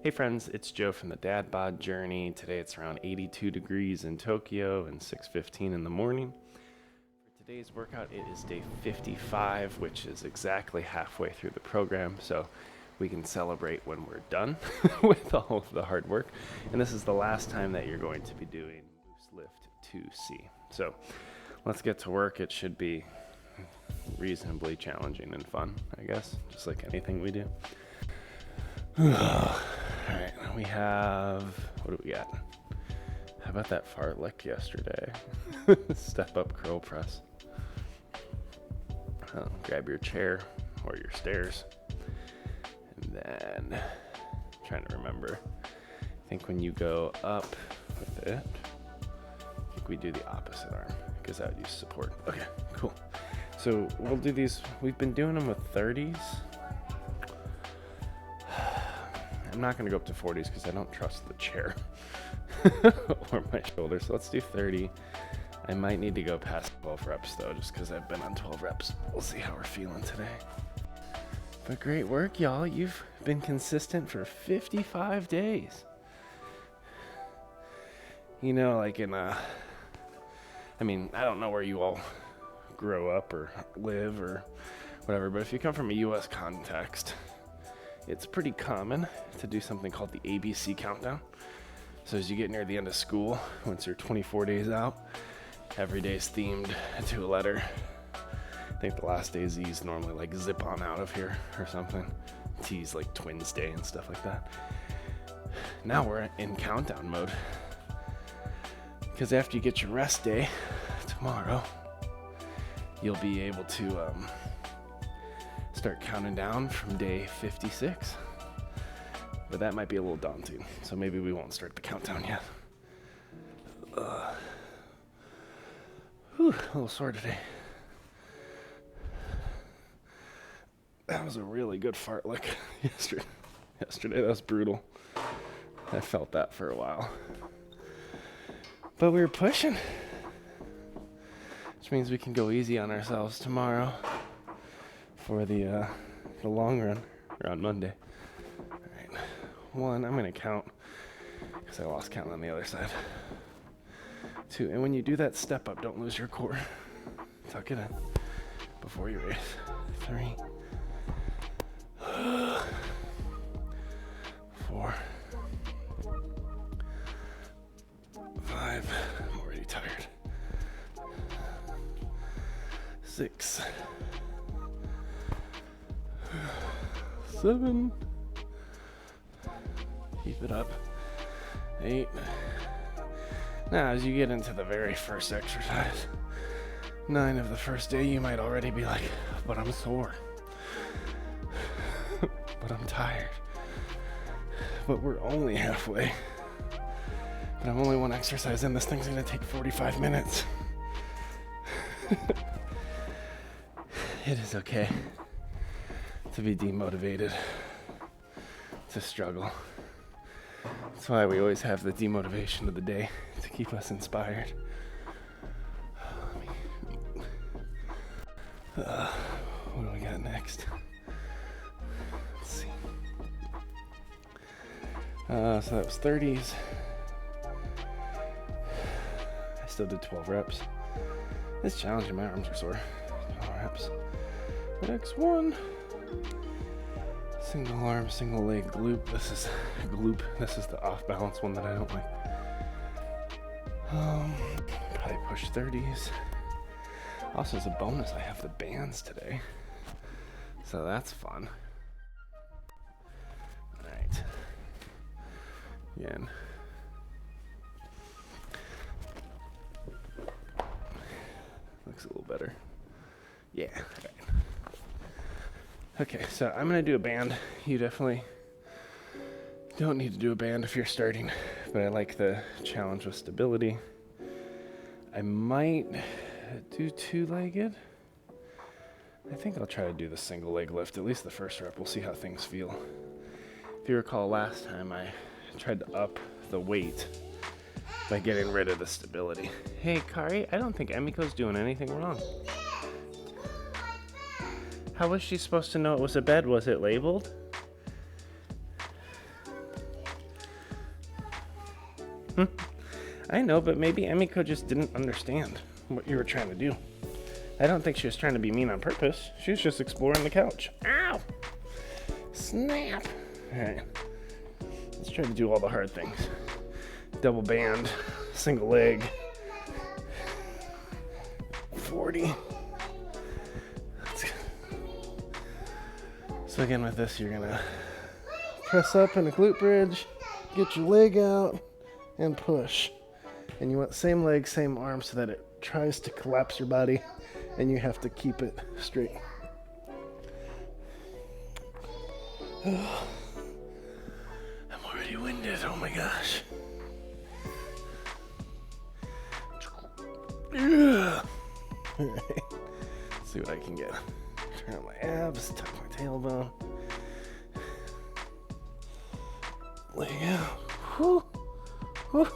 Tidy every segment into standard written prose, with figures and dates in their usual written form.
Hey friends, it's Joe from the DadBod journey. Today it's around 82 degrees in Tokyo and 6:15 in the morning. For today's workout, it is day 55, which is exactly halfway through the program, so we can celebrate when we're done with all of the hard work. And this is the last time that you're going to be doing Moose Lift 2C. So let's get to work. It should be reasonably challenging and fun, I guess, just like anything we do. Alright, we have, what do we got? How about that fartlek yesterday? Step up curl press. Grab your chair or your stairs. And then, I'm trying to remember. I think when you go up with it, I think we do the opposite arm because that would use support. Okay, cool. So we'll do these, we've been doing them with 30s. I'm not going to go up to 40s because I don't trust the chair or my shoulders. So let's do 30. I might need to go past 12 reps though, just because I've been on 12 reps. We'll see how we're feeling today. But great work, y'all. You've been consistent for 55 days. You know, like I don't know where you all grow up or live or whatever, but if you come from a U.S. context, it's pretty common to do something called the ABC countdown. So as you get near the end of school, once you're 24 days out, every day is themed to a letter. I think the last day Z is normally like zip on out of here or something. T's like twins day and stuff like that. Now we're in countdown mode. Because after you get your rest day tomorrow, you'll be able to start counting down from day 56. But that might be a little daunting, so maybe we won't start the countdown yet. A little sore today. That was a really good fartlek yesterday. That was brutal. I felt that for a while. But we were pushing, which means we can go easy on ourselves tomorrow for the long run, or on Monday. All right, 1, I'm gonna count, because I lost count on the other side. 2, and when you do that step up, don't lose your core. Tuck it in before you race. 3, 4, 5, I'm already tired. 6, 7, keep it up. 8. Now, as you get into the very first exercise, 9 of the first day, you might already be like, but I'm sore. But I'm tired. But we're only halfway. But I'm only one exercise in. This thing's gonna take 45 minutes. It is okay to be demotivated, to struggle. That's why we always have the demotivation of the day to keep us inspired. What do we got next? Let's see. So that was 30s. I still did 12 reps. It's challenging, my arms are sore. 12 reps. X1. Single arm, single leg glute. This is the off balance one that I don't like. Probably push 30s. Also, as a bonus, I have the bands today, so that's fun. All right. Again. Looks a little better. Yeah. All right. Okay, so I'm gonna do a band. You definitely don't need to do a band if you're starting, but I like the challenge with stability. I might do 2-legged. I think I'll try to do the single leg lift, at least the first rep. We'll see how things feel. If you recall last time, I tried to up the weight by getting rid of the stability. Hey, Kari, I don't think Emiko's doing anything wrong. How was she supposed to know it was a bed? Was it labeled? I know, but maybe Emiko just didn't understand what you were trying to do. I don't think she was trying to be mean on purpose. She was just exploring the couch. Ow! Snap! Alright. Let's try to do all the hard things. Double band, single leg, 40. So again with this, you're gonna press up in a glute bridge, get your leg out, and push. And you want same leg, same arm so that it tries to collapse your body and you have to keep it straight. Oh, I'm already winded, oh my gosh. Alright, let's see what I can get. Turn on my abs, tuck my tailbone. Leg out. Whew. Whew.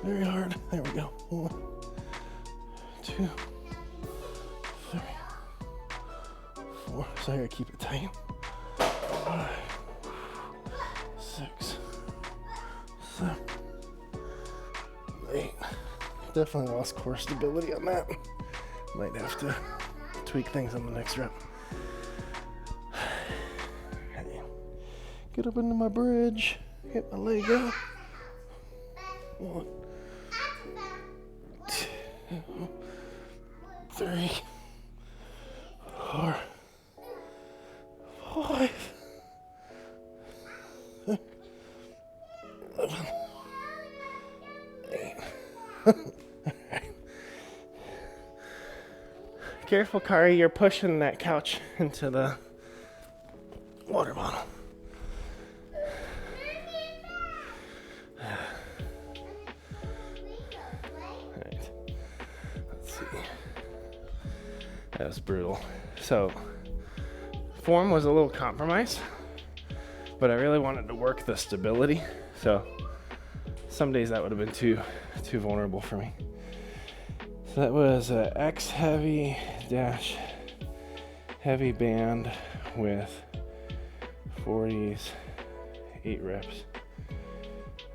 Very hard. There we go. 1, 2, 3, 4. So I gotta keep it tight. 5, 6, 7, 8. Definitely lost core stability on that. Might have to tweak things on the next rep. Get up into my bridge. Get my leg up. 1, 2, 3, 4, 5, 6, 7, 8. Careful, Kari, you're pushing that couch into the water bottle. Alright, let's see. That was brutal. So, form was a little compromised, but I really wanted to work the stability. So, some days that would have been too vulnerable for me. So that was X heavy dash heavy band with 40s, 8 reps.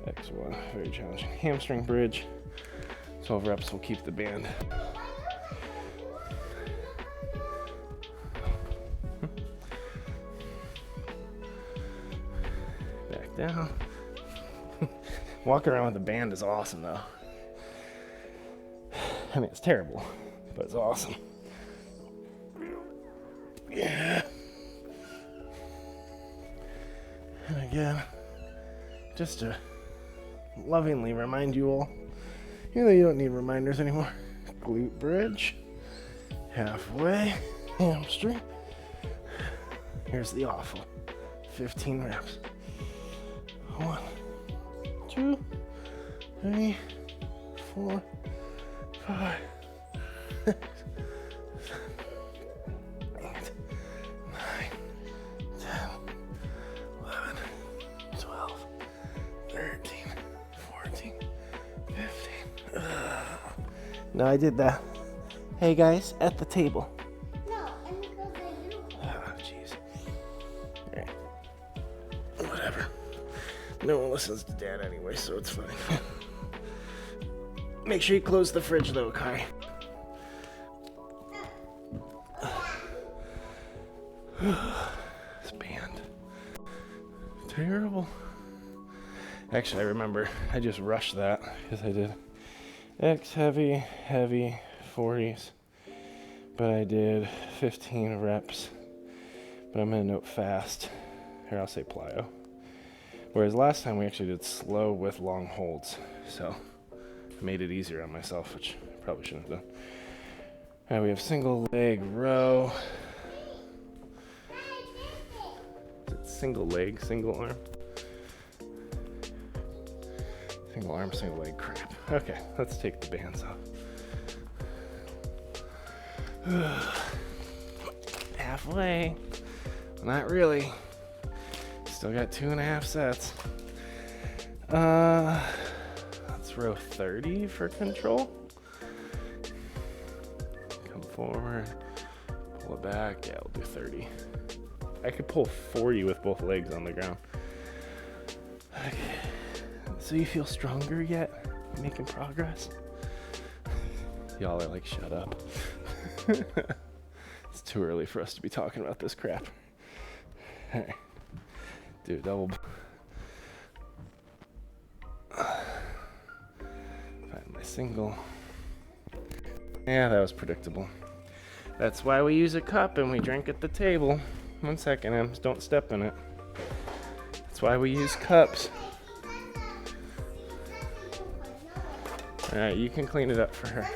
X1, very challenging. Hamstring bridge, 12 reps will keep the band. Back down. Walking around with the band is awesome though. I mean, it's terrible, but it's awesome. Yeah. And again, just to lovingly remind you all, even though you don't need reminders anymore, glute bridge, halfway, hamstring. Here's the awful 15 reps. 1, 2, 3, 4, 5, 6, 7, 8, 9, 10, 11, 12, 13, 14, 15. No, I did that. Hey guys, at the table. No, and because I do. Oh, jeez. Alright. Whatever. No one listens to Dad anyway, so it's fine. Make sure you close the fridge though, Kai. This band. Terrible. Actually, I remember I just rushed that because I did X heavy, heavy, 40s. But I did 15 reps. But I'm going to note fast. Here, I'll say plyo. Whereas last time we actually did slow with long holds. So I made it easier on myself, which I probably shouldn't have done. All right, we have single leg row. Is it single leg, single arm? Single arm, single leg, crap. Okay, let's take the bands off. Halfway. Not really. Still got 2.5 sets. Let's row 30 for control. Come forward. Pull it back. Yeah, we'll do 30. I could pull 40 with both legs on the ground. Okay. This So you feel stronger yet? Making progress? Y'all are like, shut up. It's too early for us to be talking about this crap. Alright. Do a double. Find my single. Yeah, that was predictable. That's why we use a cup and we drink at the table. 1 second, Ems, don't step in it. That's why we use cups. Alright, you can clean it up for her.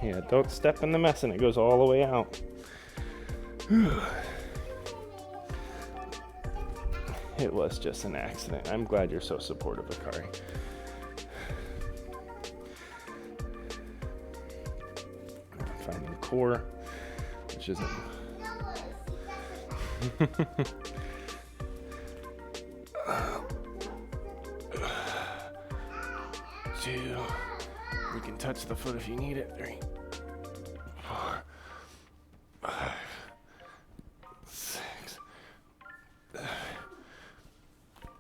Yeah, don't step in the mess and it goes all the way out. It was just an accident. I'm glad you're so supportive of Kari. Finding core, which isn't. Two. We can touch the foot if you need it. 3, 4, 5, 6, 7,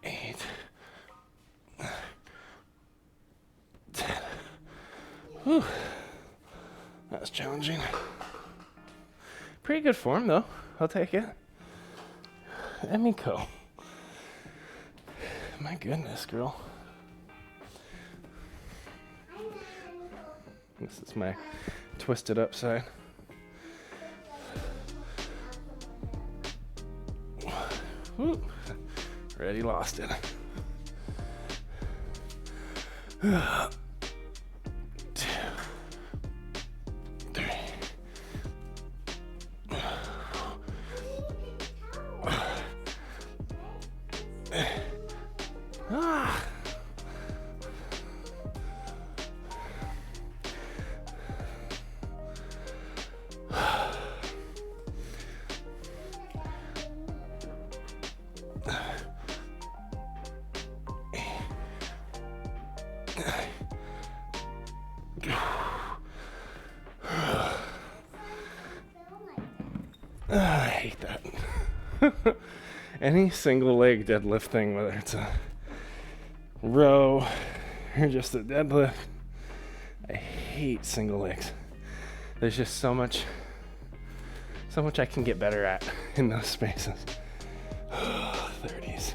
8, 9, 10. Whew. That was challenging. Pretty good form though. I'll take it. Emiko. My goodness, girl. This is my twisted up side. Whoop. Already lost it. 2, 3. Ah. I hate that. Any single leg deadlift thing, whether it's a row or just a deadlift, I hate single legs. There's just so much I can get better at in those spaces. 30s.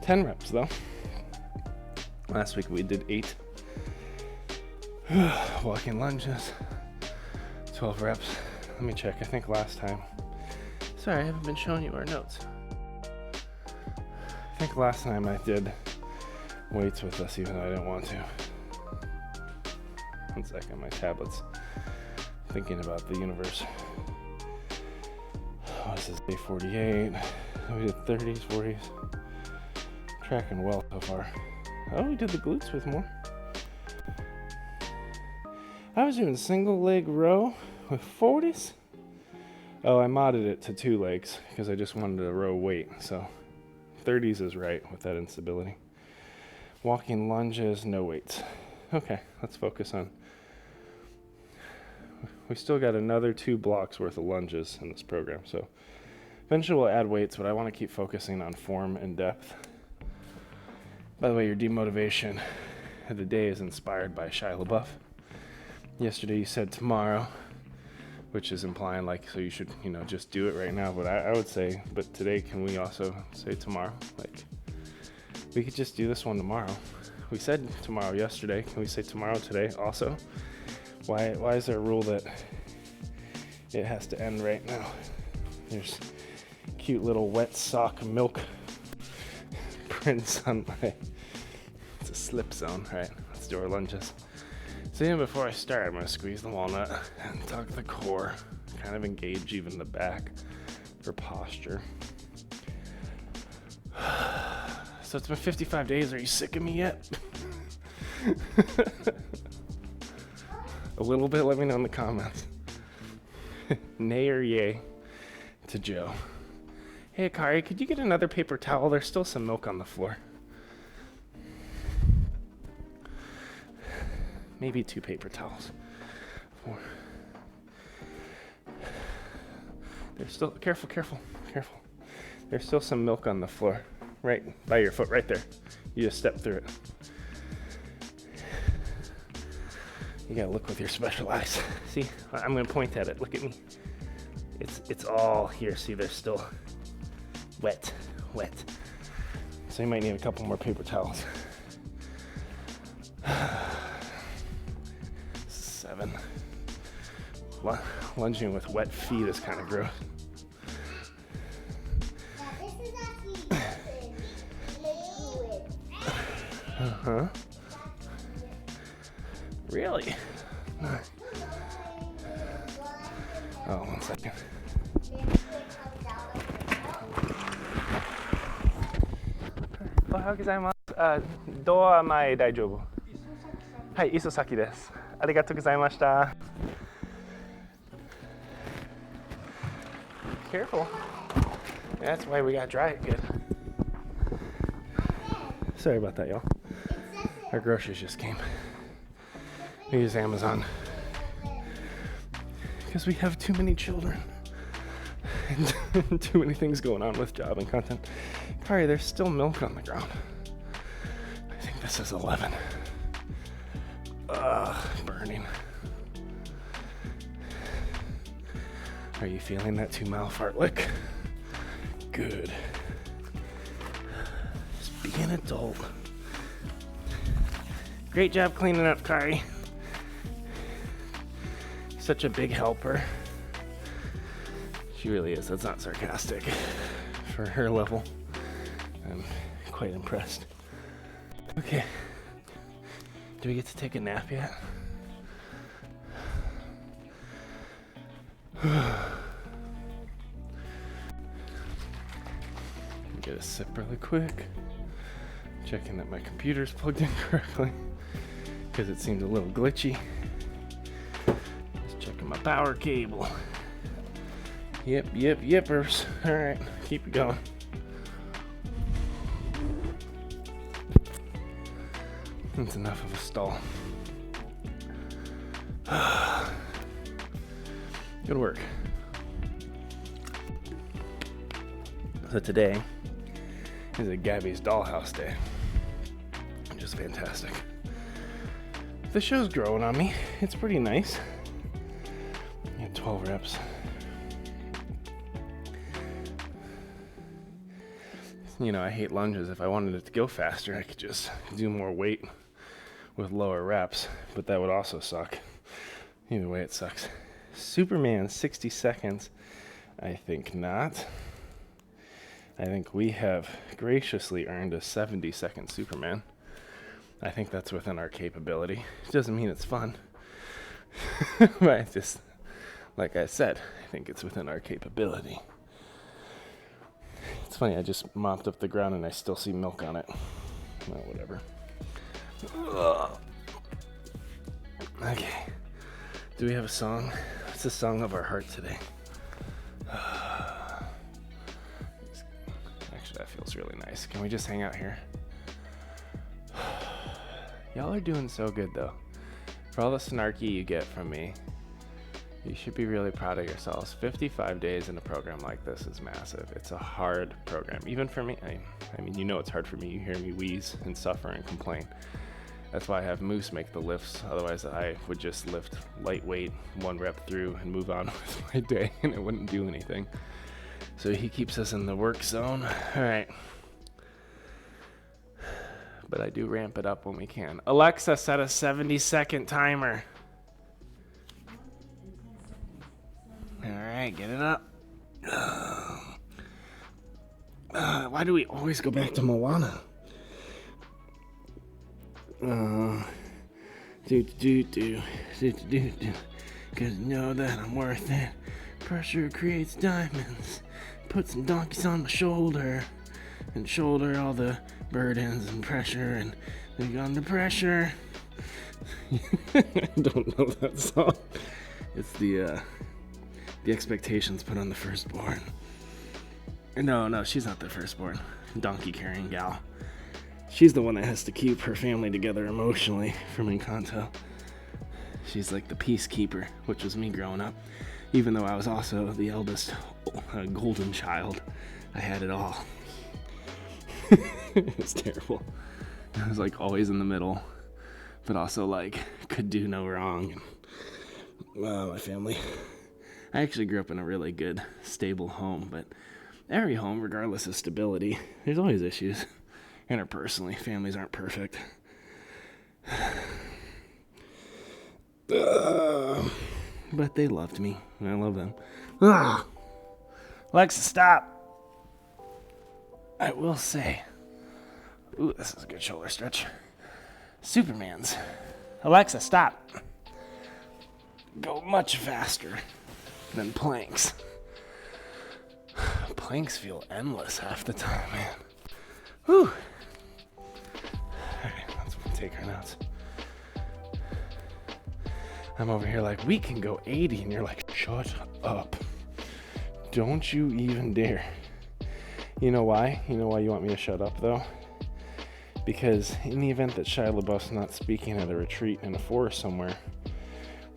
10 reps though. Last week we did 8. Walking lunges. 12 reps. Let me check. I think last time. Sorry, I haven't been showing you our notes. I think last time I did weights with us even though I didn't want to. 1 second, my tablet's thinking about the universe. Oh, this is day 48. We did 30s, 40s. Tracking well so far. Oh, we did the glutes with more. I was doing single leg row with 40s. Oh, I modded it to 2 legs because I just wanted a row weight. So 30s is right with that instability. Walking lunges, no weights. Okay, let's focus on. We still got another 2 blocks worth of lunges in this program. So eventually we'll add weights, but I want to keep focusing on form and depth. By the way, your demotivation of the day is inspired by Shia LaBeouf. Yesterday you said tomorrow, which is implying like, so you should, just do it right now. But I would say, but today, can we also say tomorrow? Like, we could just do this one tomorrow. We said tomorrow yesterday. Can we say tomorrow today also? Why is there a rule that it has to end right now? There's cute little wet sock milk prints on my, it's a slip zone. All right, let's do our lunges. So even before I start, I'm going to squeeze the walnut and tuck the core, kind of engage even the back for posture. So it's been 55 days. Are you sick of me yet? A little bit, let me know in the comments. Nay or yay to Joe. Hey, Kari, could you get another paper towel? There's still some milk on the floor. Maybe 2 paper towels. 4. There's still, careful. There's still some milk on the floor. right by your foot, right there. You just step through it. You gotta look with your special eyes. See, I'm gonna point at it. Look at me. It's all here. See, they're still wet. So you might need a couple more paper towels. 7. Lunging with wet feet is kind of gross. This is actually liquid. Uh-huh. Really? Oh, 1 second. Ohayou gozaimasu. ドア前大丈夫。はい、磯崎です。ありがとうございました。Careful. That's why we gotta dry it good. Sorry about that, y'all. Our groceries just came. We use Amazon because we have too many children and too many things going on with job and content. Kari, there's still milk on the ground. I think this is 11. Ugh, burning. Are you feeling that 2-mile fart lick? Good. Just be an adult. Great job cleaning up, Kari. Such a big helper. She really is. That's not sarcastic. For her level, I'm quite impressed. Okay. Do we get to take a nap yet? Get a sip really quick. Checking that my computer's plugged in correctly because it seemed a little glitchy. Just checking my power cable. Yippers. All right, keep it going. That's enough of a stall. Good work. So today is a Gabby's Dollhouse Day. Just fantastic. The show's growing on me. It's pretty nice. I got 12 reps. You know, I hate lunges. If I wanted it to go faster, I could just do more weight with lower reps, but that would also suck. Either way, it sucks. Superman, 60 seconds. I think not. I think we have graciously earned a 70-second Superman. I think that's within our capability. It doesn't mean it's fun. But I just, like I said, I think it's within our capability. It's funny, I just mopped up the ground and I still see milk on it. Well, whatever. Ugh. Okay. Do we have a song? What's the song of our heart today? Actually, that feels really nice. Can we just hang out here? Y'all are doing so good, though. For all the snarky you get from me, you should be really proud of yourselves. 55 days in a program like this is massive. It's a hard program, even for me. I mean, you know it's hard for me. You hear me wheeze and suffer and complain. That's why I have Moose make the lifts. Otherwise, I would just lift lightweight, 1 rep through, and move on with my day, and it wouldn't do anything. So he keeps us in the work zone. All right. But I do ramp it up when we can. Alexa, set a 70-second timer. All right, get it up. Why do we always go back to Moana? Cause you know that I'm worth it. Pressure creates diamonds. Put some donkeys on my shoulder and shoulder all the burdens and pressure and then under pressure. I don't know that song. It's the expectations put on the firstborn. No, she's not the firstborn. Donkey carrying gal. She's the one that has to keep her family together emotionally from Encanto. She's like the peacekeeper, which was me growing up. Even though I was also the eldest golden child, I had it all. It was terrible. I was like always in the middle, but also like could do no wrong. My family. I actually grew up in a really good, stable home, but every home, regardless of stability, there's always issues. Interpersonally, families aren't perfect. But they loved me, and I love them. Alexa, stop! I will say, ooh, this is a good shoulder stretch. Superman's. Alexa, stop! Go much faster than planks. Planks feel endless half the time, man. Whew. Alright, let's take our notes. I'm over here like, we can go 80, and you're like, shut up. Don't you even dare. You know why? You know why you want me to shut up, though? Because in the event that Shia LaBeouf's not speaking at a retreat in a forest somewhere,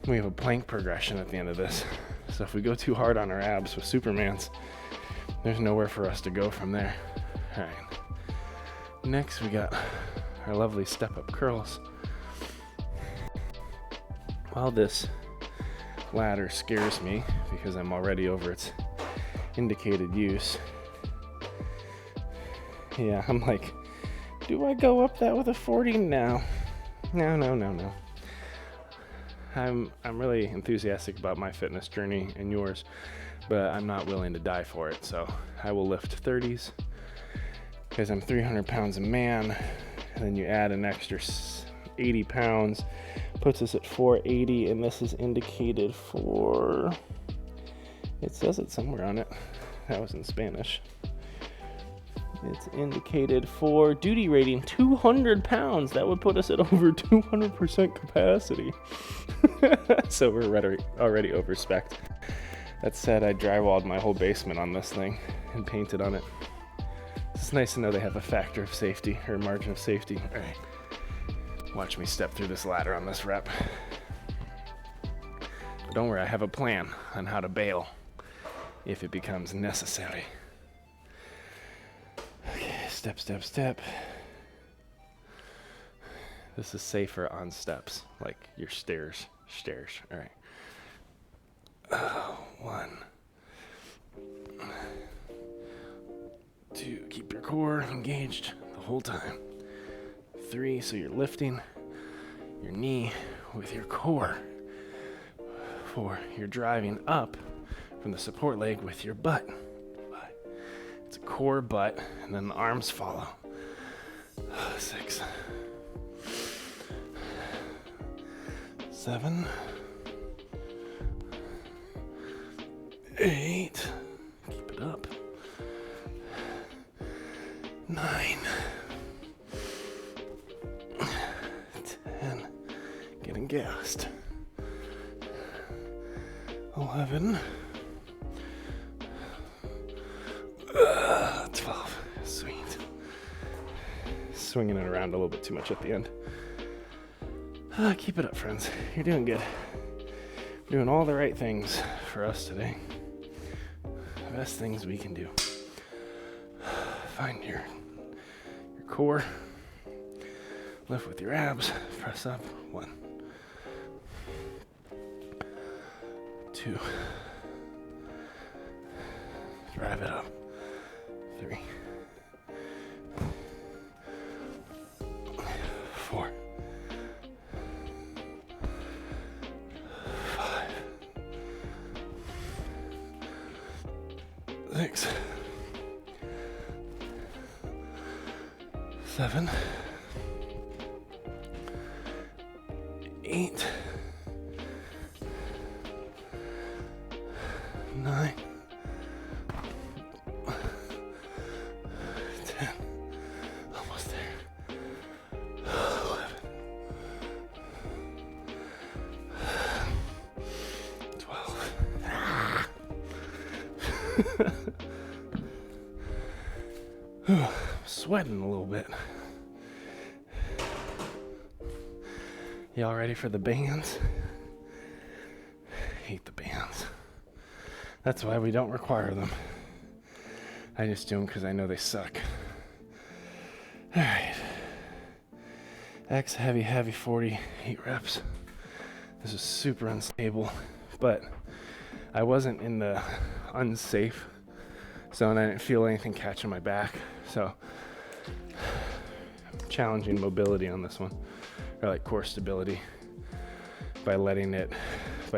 we have a plank progression at the end of this. So if we go too hard on our abs with Superman's, there's nowhere for us to go from there. All right. Next, we got our lovely step-up curls. While this ladder scares me because I'm already over its indicated use, yeah, I'm like, do I go up that with a 40? No. I'm really enthusiastic about my fitness journey and yours, but I'm not willing to die for it. So I will lift 30s because I'm 300 pounds a man, and then you add an extra 80 pounds, puts us at 480, and this is indicated for, it says it somewhere on it. That was in Spanish. It's indicated for duty rating 200 pounds. That would put us at over 200% capacity. So we're already over spec'd. That said, I drywalled my whole basement on this thing and painted on it. It's nice to know they have a factor of safety, or margin of safety. All right. Watch me step through this ladder on this rep. But don't worry, I have a plan on how to bail if it becomes necessary. Okay, step, step, step. This is safer on steps, like your stairs. All right. 1, 2, keep your core engaged the whole time. 3, so you're lifting your knee with your core. 4, you're driving up from the support leg with your butt. It's a core, butt, and then the arms follow. 6, 7, 8, keep it up. 9, 10, getting gassed. 11, 12, sweet. Swinging it around a little bit too much at the end. Keep it up, friends. You're doing good. Doing all the right things for us today. The best things we can do. Find your core. Lift with your abs. Press up. 1, 2. Drive it up. 3, 4, 5, 6, 7, 8, 9, 10, almost there. 11, 12. I'm sweating a little bit. Y'all ready for the bands? Hate the bands. That's why we don't require them. I just do them because I know they suck. All right. X heavy 40, 8 reps. This is super unstable, but I wasn't in the unsafe zone. I didn't feel anything catching my back, so challenging mobility on this one, or like core stability, by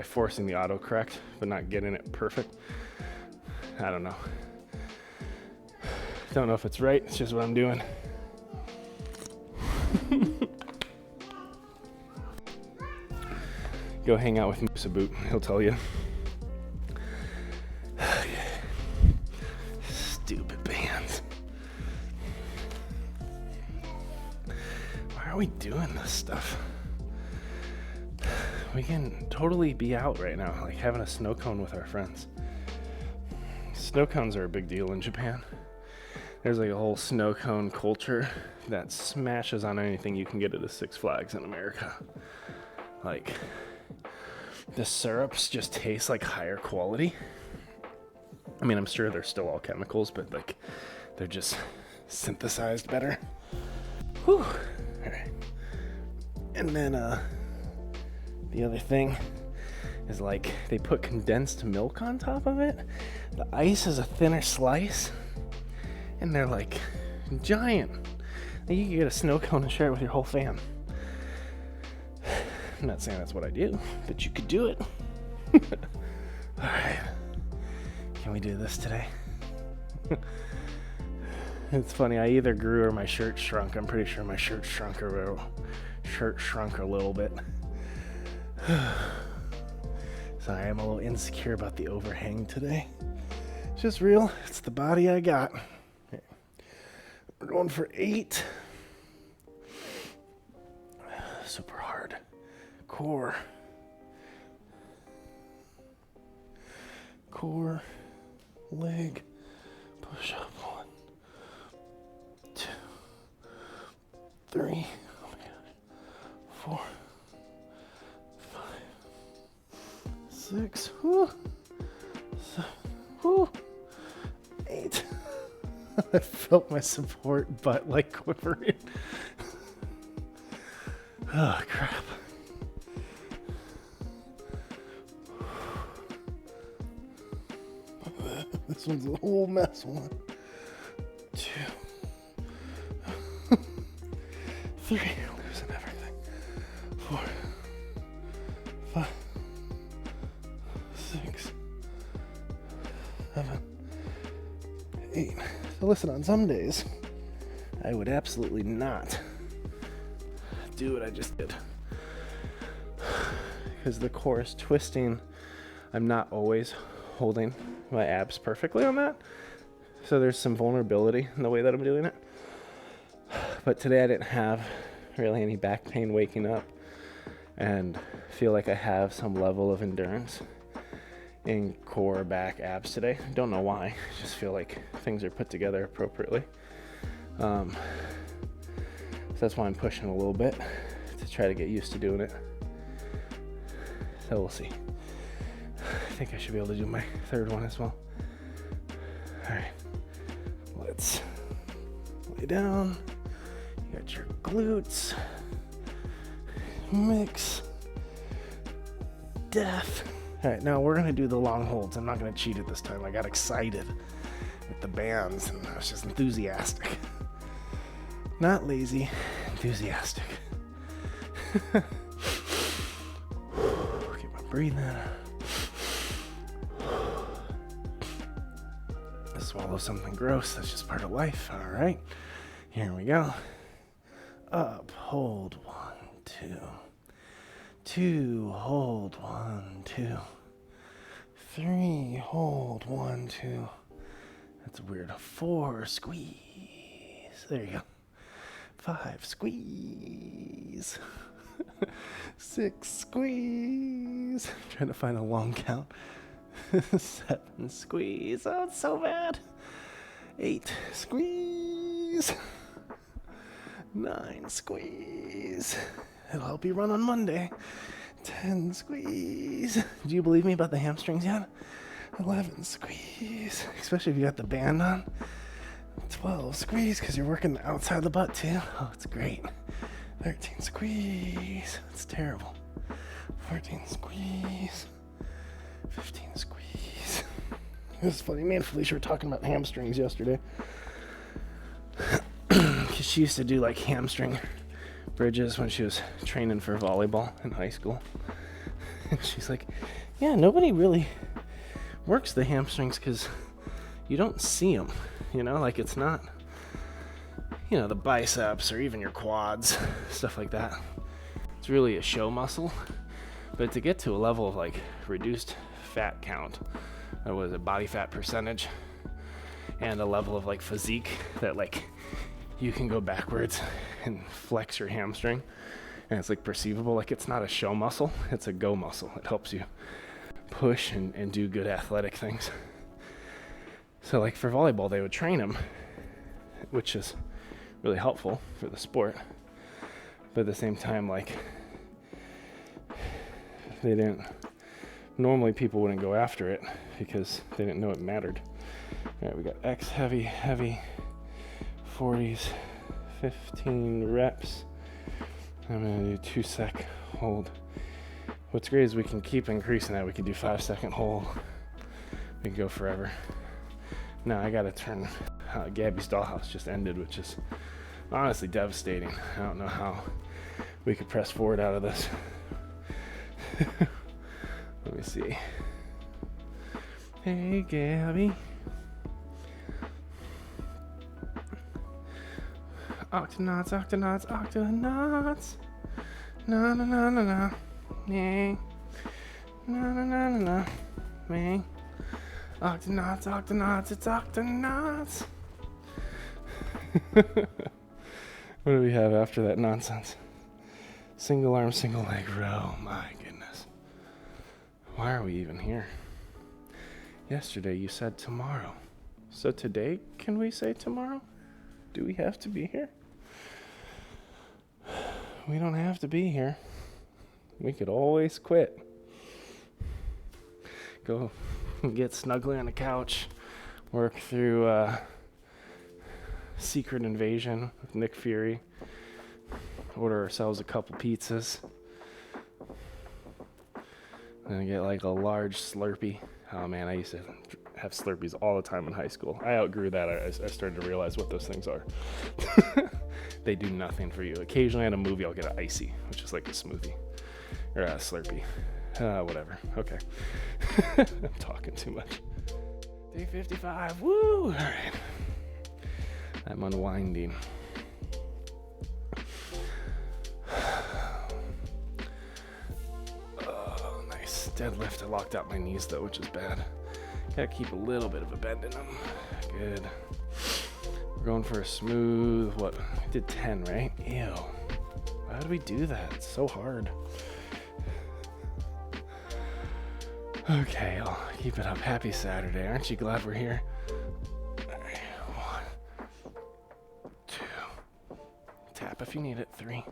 forcing the autocorrect, but not getting it perfect. I don't know. Don't know if it's right. It's just what I'm doing. Go hang out with MooseABoot. He'll tell you. Stupid bands. Why are we doing this stuff? We can totally be out right now, like having a snow cone with our friends. Snow cones are a big deal in Japan. There's like a whole snow cone culture that smashes on anything you can get at a Six Flags in America. Like, the syrups just taste like higher quality. I mean, I'm sure they're still all chemicals, but like, they're just synthesized better. Whew. All right. And then the other thing is like they put condensed milk on top of it. The ice is a thinner slice, and they're like giant. Like, you can get a snow cone and share it with your whole fam. I'm not saying that's what I do, but you could do it. All right. Can we do this today? It's funny, I either grew or my shirt shrunk. I'm pretty sure my shirt shrunk a little bit. Sorry, I'm a little insecure about the overhang today. It's just real. It's the body I got. Okay. We're going for 8. Super hard. Core, leg, push up. 1, 2, 3, oh my gosh, 4, 5, 6, 7, 8. I felt my support butt like quivering. Oh crap. This one's a whole mess. 1, 2, 3. Losing everything. 4, 5, 6, 7, 8. So listen, on some days, I would absolutely not do what I just did. Because the core is twisting. I'm not always holding my abs perfectly on that, so there's some vulnerability in the way that I'm doing it. But today I didn't have really any back pain waking up, and feel like I have some level of endurance in core, back, abs today. Don't know why, I just feel like things are put together appropriately. So that's why I'm pushing a little bit to try to get used to doing it. So we'll see. I think I should be able to do my third one as well. All right, let's lay down. You got your glutes, mix, death. All right, now we're gonna do the long holds. I'm not gonna cheat it this time. I got excited with the bands and I was just enthusiastic. Not lazy, enthusiastic. Keep my breathing. Swallow something gross. That's just part of life. All right, here we go. Up, hold, 1, 2. 2, hold, 1, 2. 3, hold, 1, 2. That's weird. 4, squeeze. There you go. 5, squeeze. 6, squeeze. I'm trying to find a long count. 7, squeeze. Oh, it's so bad. 8, squeeze. 9, squeeze. It'll help you run on Monday. 10, squeeze. Do you believe me about the hamstrings yet? 11, squeeze. Especially if you got the band on. 12, squeeze, because you're working the outside of the butt too. Oh, it's great. 13, squeeze. It's terrible. 14, squeeze. 15, squeeze. This is funny. Me and Felicia were talking about hamstrings yesterday. Because she used to do like hamstring bridges when she was training for volleyball in high school. And she's like, yeah, nobody really works the hamstrings because you don't see them. You know, like it's not, you know, the biceps or even your quads, stuff like that. It's really a show muscle. But to get to a level of like reduced fat count, was a body fat percentage, and a level of like physique that like you can go backwards and flex your hamstring, and it's like perceivable, like it's not a show muscle, it's a go muscle. It helps you push and do good athletic things. So like for volleyball, they would train them, which is really helpful for the sport. But at the same time, like they didn't, normally people wouldn't go after it because they didn't know it mattered. All right, we got X heavy, 40s, 15 reps. I'm gonna do 2 sec hold. What's great is we can keep increasing that. We can do 5 second hold. We can go forever. Now I gotta turn, Gabby's dollhouse just ended, which is honestly devastating. I don't know how we could press forward out of this. Let me see. Hey, Gabby. Octonauts, octonauts, octonauts. Na na na na na. Yeah. Na na na na na. Me. Octonauts, octonauts, it's octonauts. What do we have after that nonsense? Single arm, single leg row. My goodness. Why are we even here? Yesterday you said tomorrow. So today, can we say tomorrow? Do we have to be here? We don't have to be here. We could always quit. Go get snuggly on the couch, work through Secret Invasion with Nick Fury, order ourselves a couple pizzas, and get like a large Slurpee. Oh man, I used to have Slurpees all the time in high school. I outgrew that. I started to realize what those things are. They do nothing for you. Occasionally at a movie I'll get an icy, which is like a smoothie, or a Slurpee. Whatever. Okay. I'm talking too much. Day 55. Woo! All right. I'm unwinding. Oh, nice. Deadlift. I locked out my knees though, which is bad. Gotta keep a little bit of a bend in them. Good. We're going for a smooth, what? I did 10, right? Ew. Why did we do that? It's so hard. Okay, I'll keep it up. Happy Saturday. Aren't you glad we're here? All right, 1, 2. Tap if you need it. 3,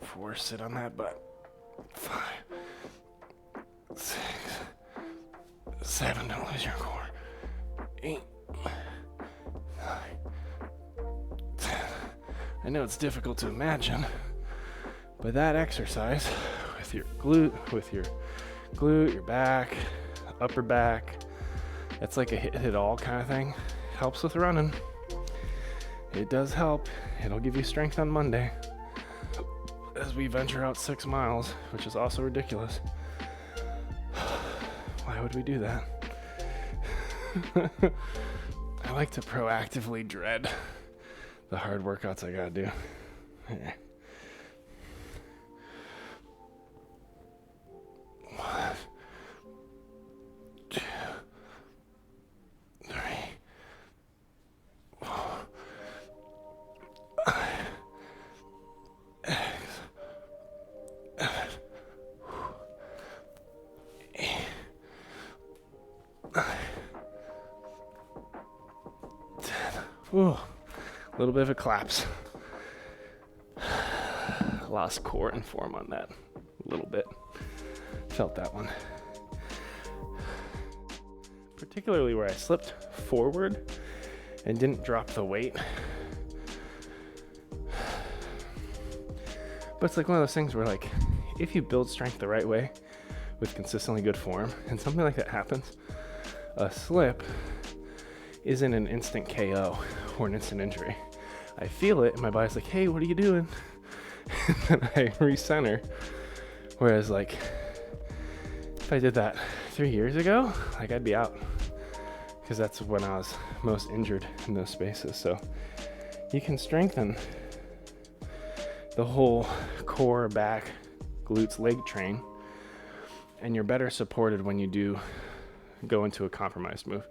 4. Sit on that butt. 5, 6, 7. Don't lose your core. 8, 9, 10. I know it's difficult to imagine, but that exercise with your glute, your back, upper back, it's like a hit all kind of thing. Helps with running. It does help. It'll give you strength on Monday as we venture out 6 miles, which is also ridiculous. Why would we do that? I like to proactively dread the hard workouts I gotta do. Here. 1, 2, 3, 4, 5, 6, 7, 8, 9, 10. Ooh, a little bit of a collapse. Lost core and form on that a little bit. Felt that one. Particularly where I slipped forward and didn't drop the weight. But it's like one of those things where, like, if you build strength the right way with consistently good form and something like that happens, a slip isn't an instant KO or an instant injury. I feel it and my body's like, hey, what are you doing? And then I recenter. Whereas, like, if I did that 3 years ago, like, I'd be out, because that's when I was most injured in those spaces. So you can strengthen the whole core, back, glutes, leg train, and you're better supported when you do go into a compromised move.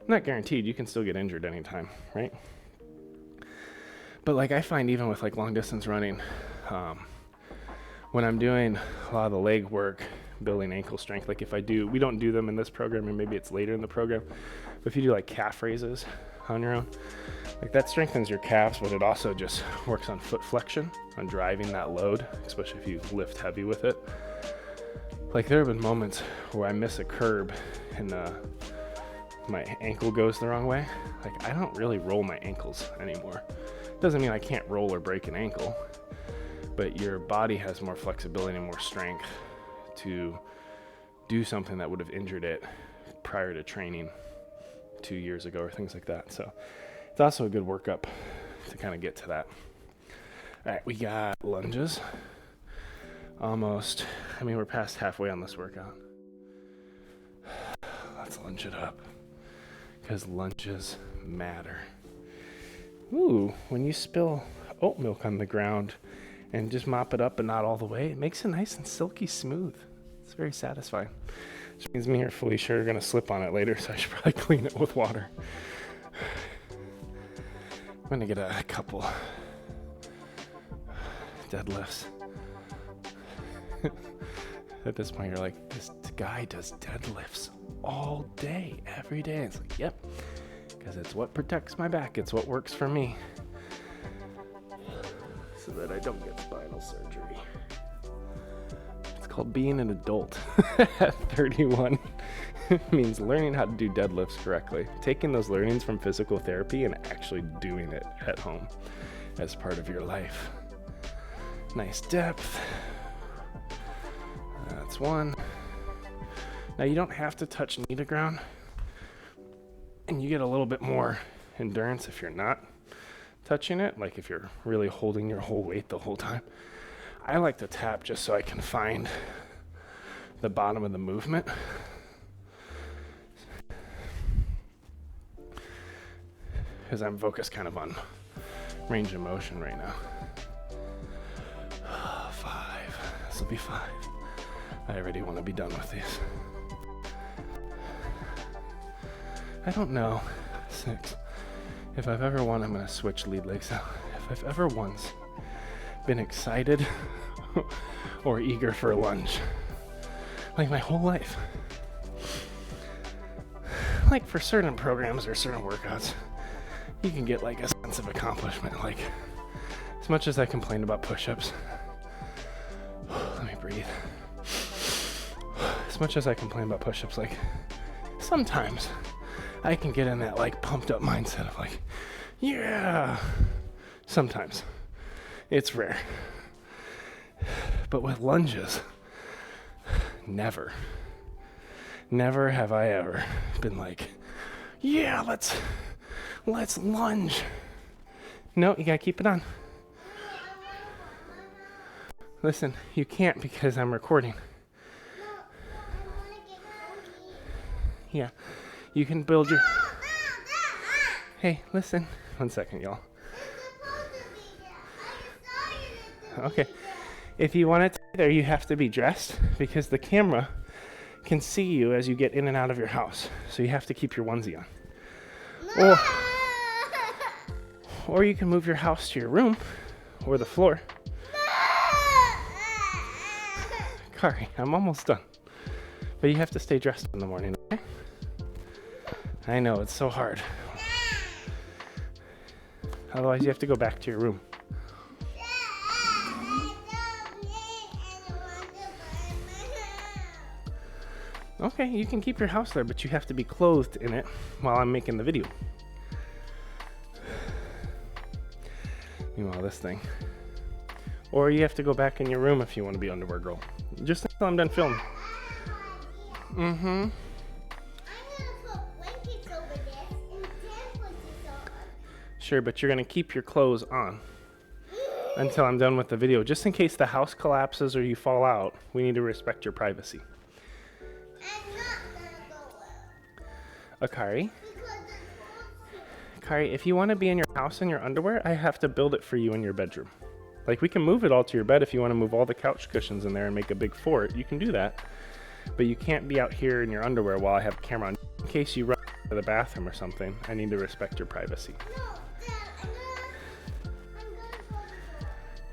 Not guaranteed, you can still get injured anytime, right? But like, I find even with like long distance running, when I'm doing a lot of the leg work, building ankle strength, like if I do, we don't do them in this program, and maybe it's later in the program, but if you do like calf raises on your own, like that strengthens your calves, but it also just works on foot flexion, on driving that load, especially if you lift heavy with it. Like, there have been moments where I miss a curb and my ankle goes the wrong way. Like, I don't really roll my ankles anymore. Doesn't mean I can't roll or break an ankle, but your body has more flexibility and more strength to do something that would have injured it prior to training 2 years ago or things like that. So it's also a good workup to kind of get to that. All right, we got lunges. Almost. I mean, we're past halfway on this workout. Let's lunge it up, because lunges matter. Ooh, when you spill oat milk on the ground and just mop it up but not all the way, it makes it nice and silky smooth. It's very satisfying. Which means me or Felicia are gonna slip on it later, so I should probably clean it with water. I'm gonna get a couple deadlifts. At this point, you're like, this guy does deadlifts all day, every day. It's like, yep, because it's what protects my back. It's what works for me, so that I don't get spinal surgery. It's called being an adult at 31. It means learning how to do deadlifts correctly, taking those learnings from physical therapy and actually doing it at home as part of your life. Nice depth. That's one. Now, you don't have to touch knee to ground, and you get a little bit more endurance if you're not touching it, like if you're really holding your whole weight the whole time. I like to tap just so I can find the bottom of the movement. Because I'm focused kind of on range of motion right now. 5. This will be 5. I already want to be done with these. I don't know. 6. If I've ever won, I'm going to switch lead legs out. If I've ever once been excited or eager for a lunge, like my whole life, like for certain programs or certain workouts, you can get like a sense of accomplishment. Like, as much as I complain about push-ups, let me breathe. As much as I complain about push-ups, like, sometimes I can get in that like pumped up mindset of like, yeah. Sometimes. It's rare. But with lunges, never have I ever been like, yeah, let's lunge. No, you gotta keep it on. Listen, you can't because I'm recording. Yeah, you can build your... Hey, listen. 1 second, y'all. Okay. If you want it there, you have to be dressed because the camera can see you as you get in and out of your house. So you have to keep your onesie on. Or you can move your house to your room or the floor. Kari, I'm almost done. But you have to stay dressed in the morning, okay? I know, it's so hard. Otherwise, you have to go back to your room. Okay, you can keep your house there, but you have to be clothed in it while I'm making the video. Meanwhile, this thing. Or you have to go back in your room if you want to be underwear girl. Just until I'm done filming. Mm-hmm. I'm gonna put blankets over this and then put this on. Sure, but you're going to keep your clothes on until I'm done with the video. Just in case the house collapses or you fall out, we need to respect your privacy. I'm not gonna go out. Akari? Because it's Akari, if you want to be in your house in your underwear, I have to build it for you in your bedroom. Like, we can move it all to your bed if you want to move all the couch cushions in there and make a big fort. You can do that. But you can't be out here in your underwear while I have a camera on. In case you run to the bathroom or something, I need to respect your privacy. no, Dad, I'm gonna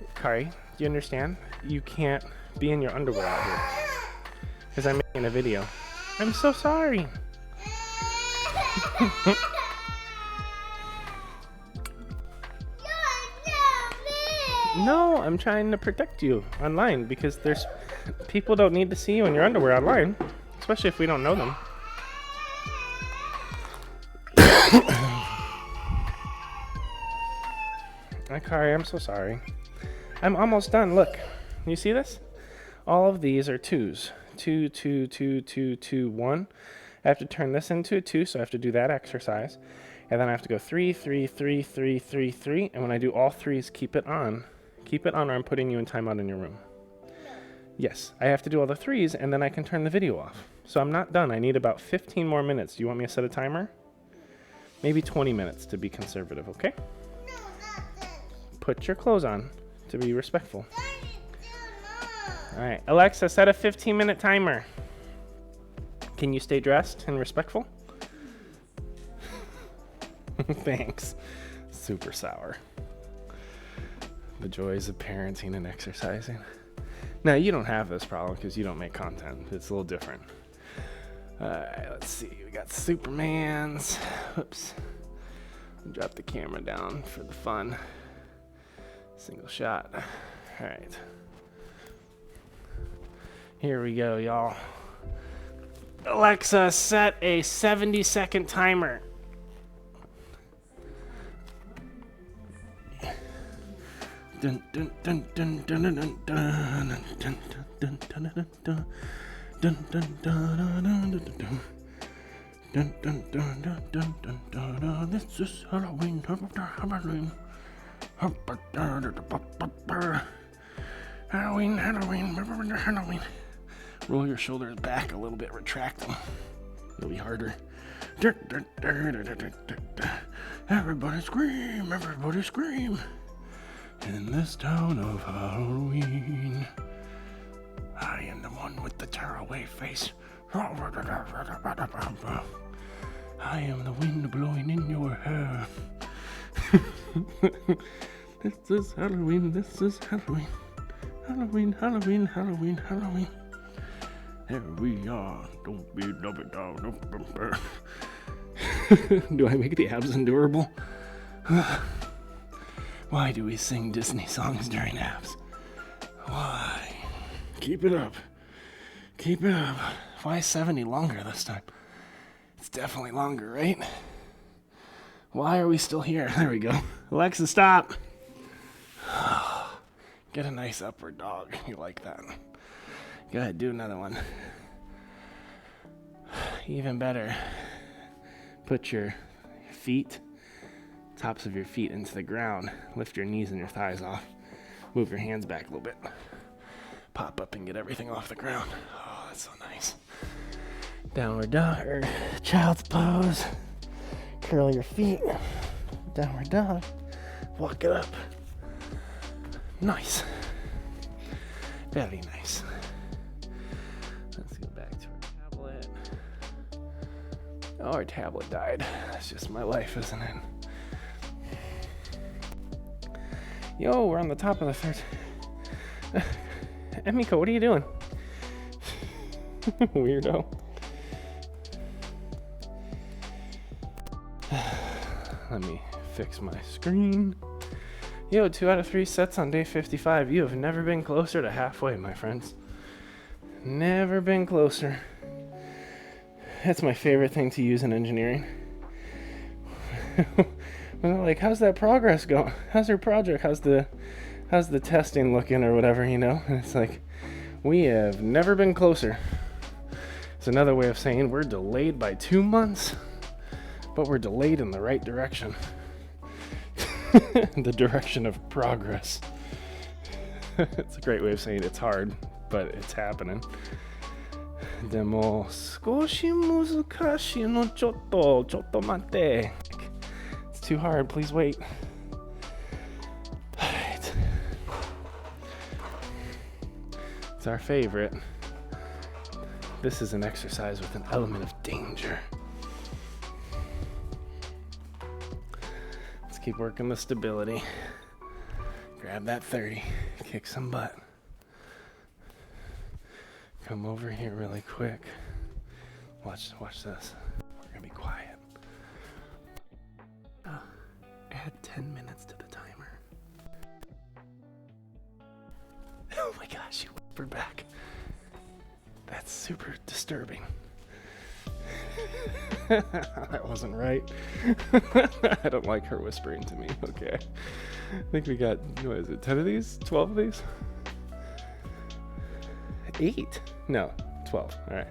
go. Kari, do you understand? You can't be in your underwear out here. Because I'm making a video. I'm so sorry. No, I'm trying to protect you online because there's people don't need to see you in your underwear online, especially if we don't know them. Kari, I'm so sorry. I'm almost done. Look, you see this? All of these are twos. 2, 2, 2, 2, 2, 1. I have to turn this into a 2, so I have to do that exercise. And then I have to go 3, 3, 3, 3, 3, 3. And when I do all threes, keep it on. Keep it on or I'm putting you in timeout in your room. Yes, I have to do all the threes and then I can turn the video off. So I'm not done. I need about 15 more minutes. Do you want me to set a timer? Maybe 20 minutes to be conservative, okay? No, not this. Put your clothes on to be respectful. Daddy, no. All right, Alexa, set a 15-minute timer. Can you stay dressed and respectful? Thanks. Super sour. The joys of parenting and exercising. Now, you don't have this problem because you don't make content. It's a little different. Alright, let's see. We got Supermans. Oops. Drop the camera down for the fun. Single shot. Alright. Here we go, y'all. Alexa, set a 70-second timer. Dun dun dun dun dun dun dun dun dun dun dun dun dun dun dun dun dun dun dun dun. This is Halloween. Halloween. Halloween. Roll your shoulders back a little bit. Retract them. It'll be harder. Everybody scream! Everybody scream! In this town of Halloween, I am the one with the tearaway face. I am the wind blowing in your hair. This is Halloween, this is Halloween. Halloween, Halloween, Halloween, Halloween. Here we are. Don't be double down. Do I make the abs endurable? Why do we sing Disney songs during abs? Why? Keep it up. Keep it up. Why 70 longer this time? It's definitely longer, right? Why are we still here? There we go. Alexa, stop. Get a nice upward dog. You like that. Go ahead, do another one. Even better. Put your feet, tops of your feet into the ground. Lift your knees and your thighs off. Move your hands back a little bit. Pop up and get everything off the ground. Oh, that's so nice. Downward dog, or child's pose. Curl your feet. Downward dog. Walk it up. Nice. Very nice. Let's go back to our tablet. Oh, our tablet died. That's just my life, isn't it? Yo, we're on the top of the third. Emiko, what are you doing? Weirdo. Let me fix my screen. Yo, 2 out of 3 sets on day 55. You have never been closer to halfway, my friends. Never been closer. That's my favorite thing to use in engineering. And they're like, how's that progress going? How's your project? How's the testing looking or whatever, you know? And it's like, we have never been closer. It's another way of saying we're delayed by 2 months, but we're delayed in the right direction. The direction of progress. It's a great way of saying it's hard, but it's happening. Demo skoshi muzukashi no chotto mate. It's too hard, please wait. Alright. It's our favorite. This is an exercise with an element of danger. Let's keep working the stability. Grab that 30. Kick some butt. Come over here really quick. Watch this. We're gonna be quiet. Add 10 minutes to the timer. Oh my gosh, you whispered back. That's super disturbing. That wasn't right. I don't like her whispering to me. Okay. I think we got, what is it, 10 of these? 12 of these? 8? No, 12. All right.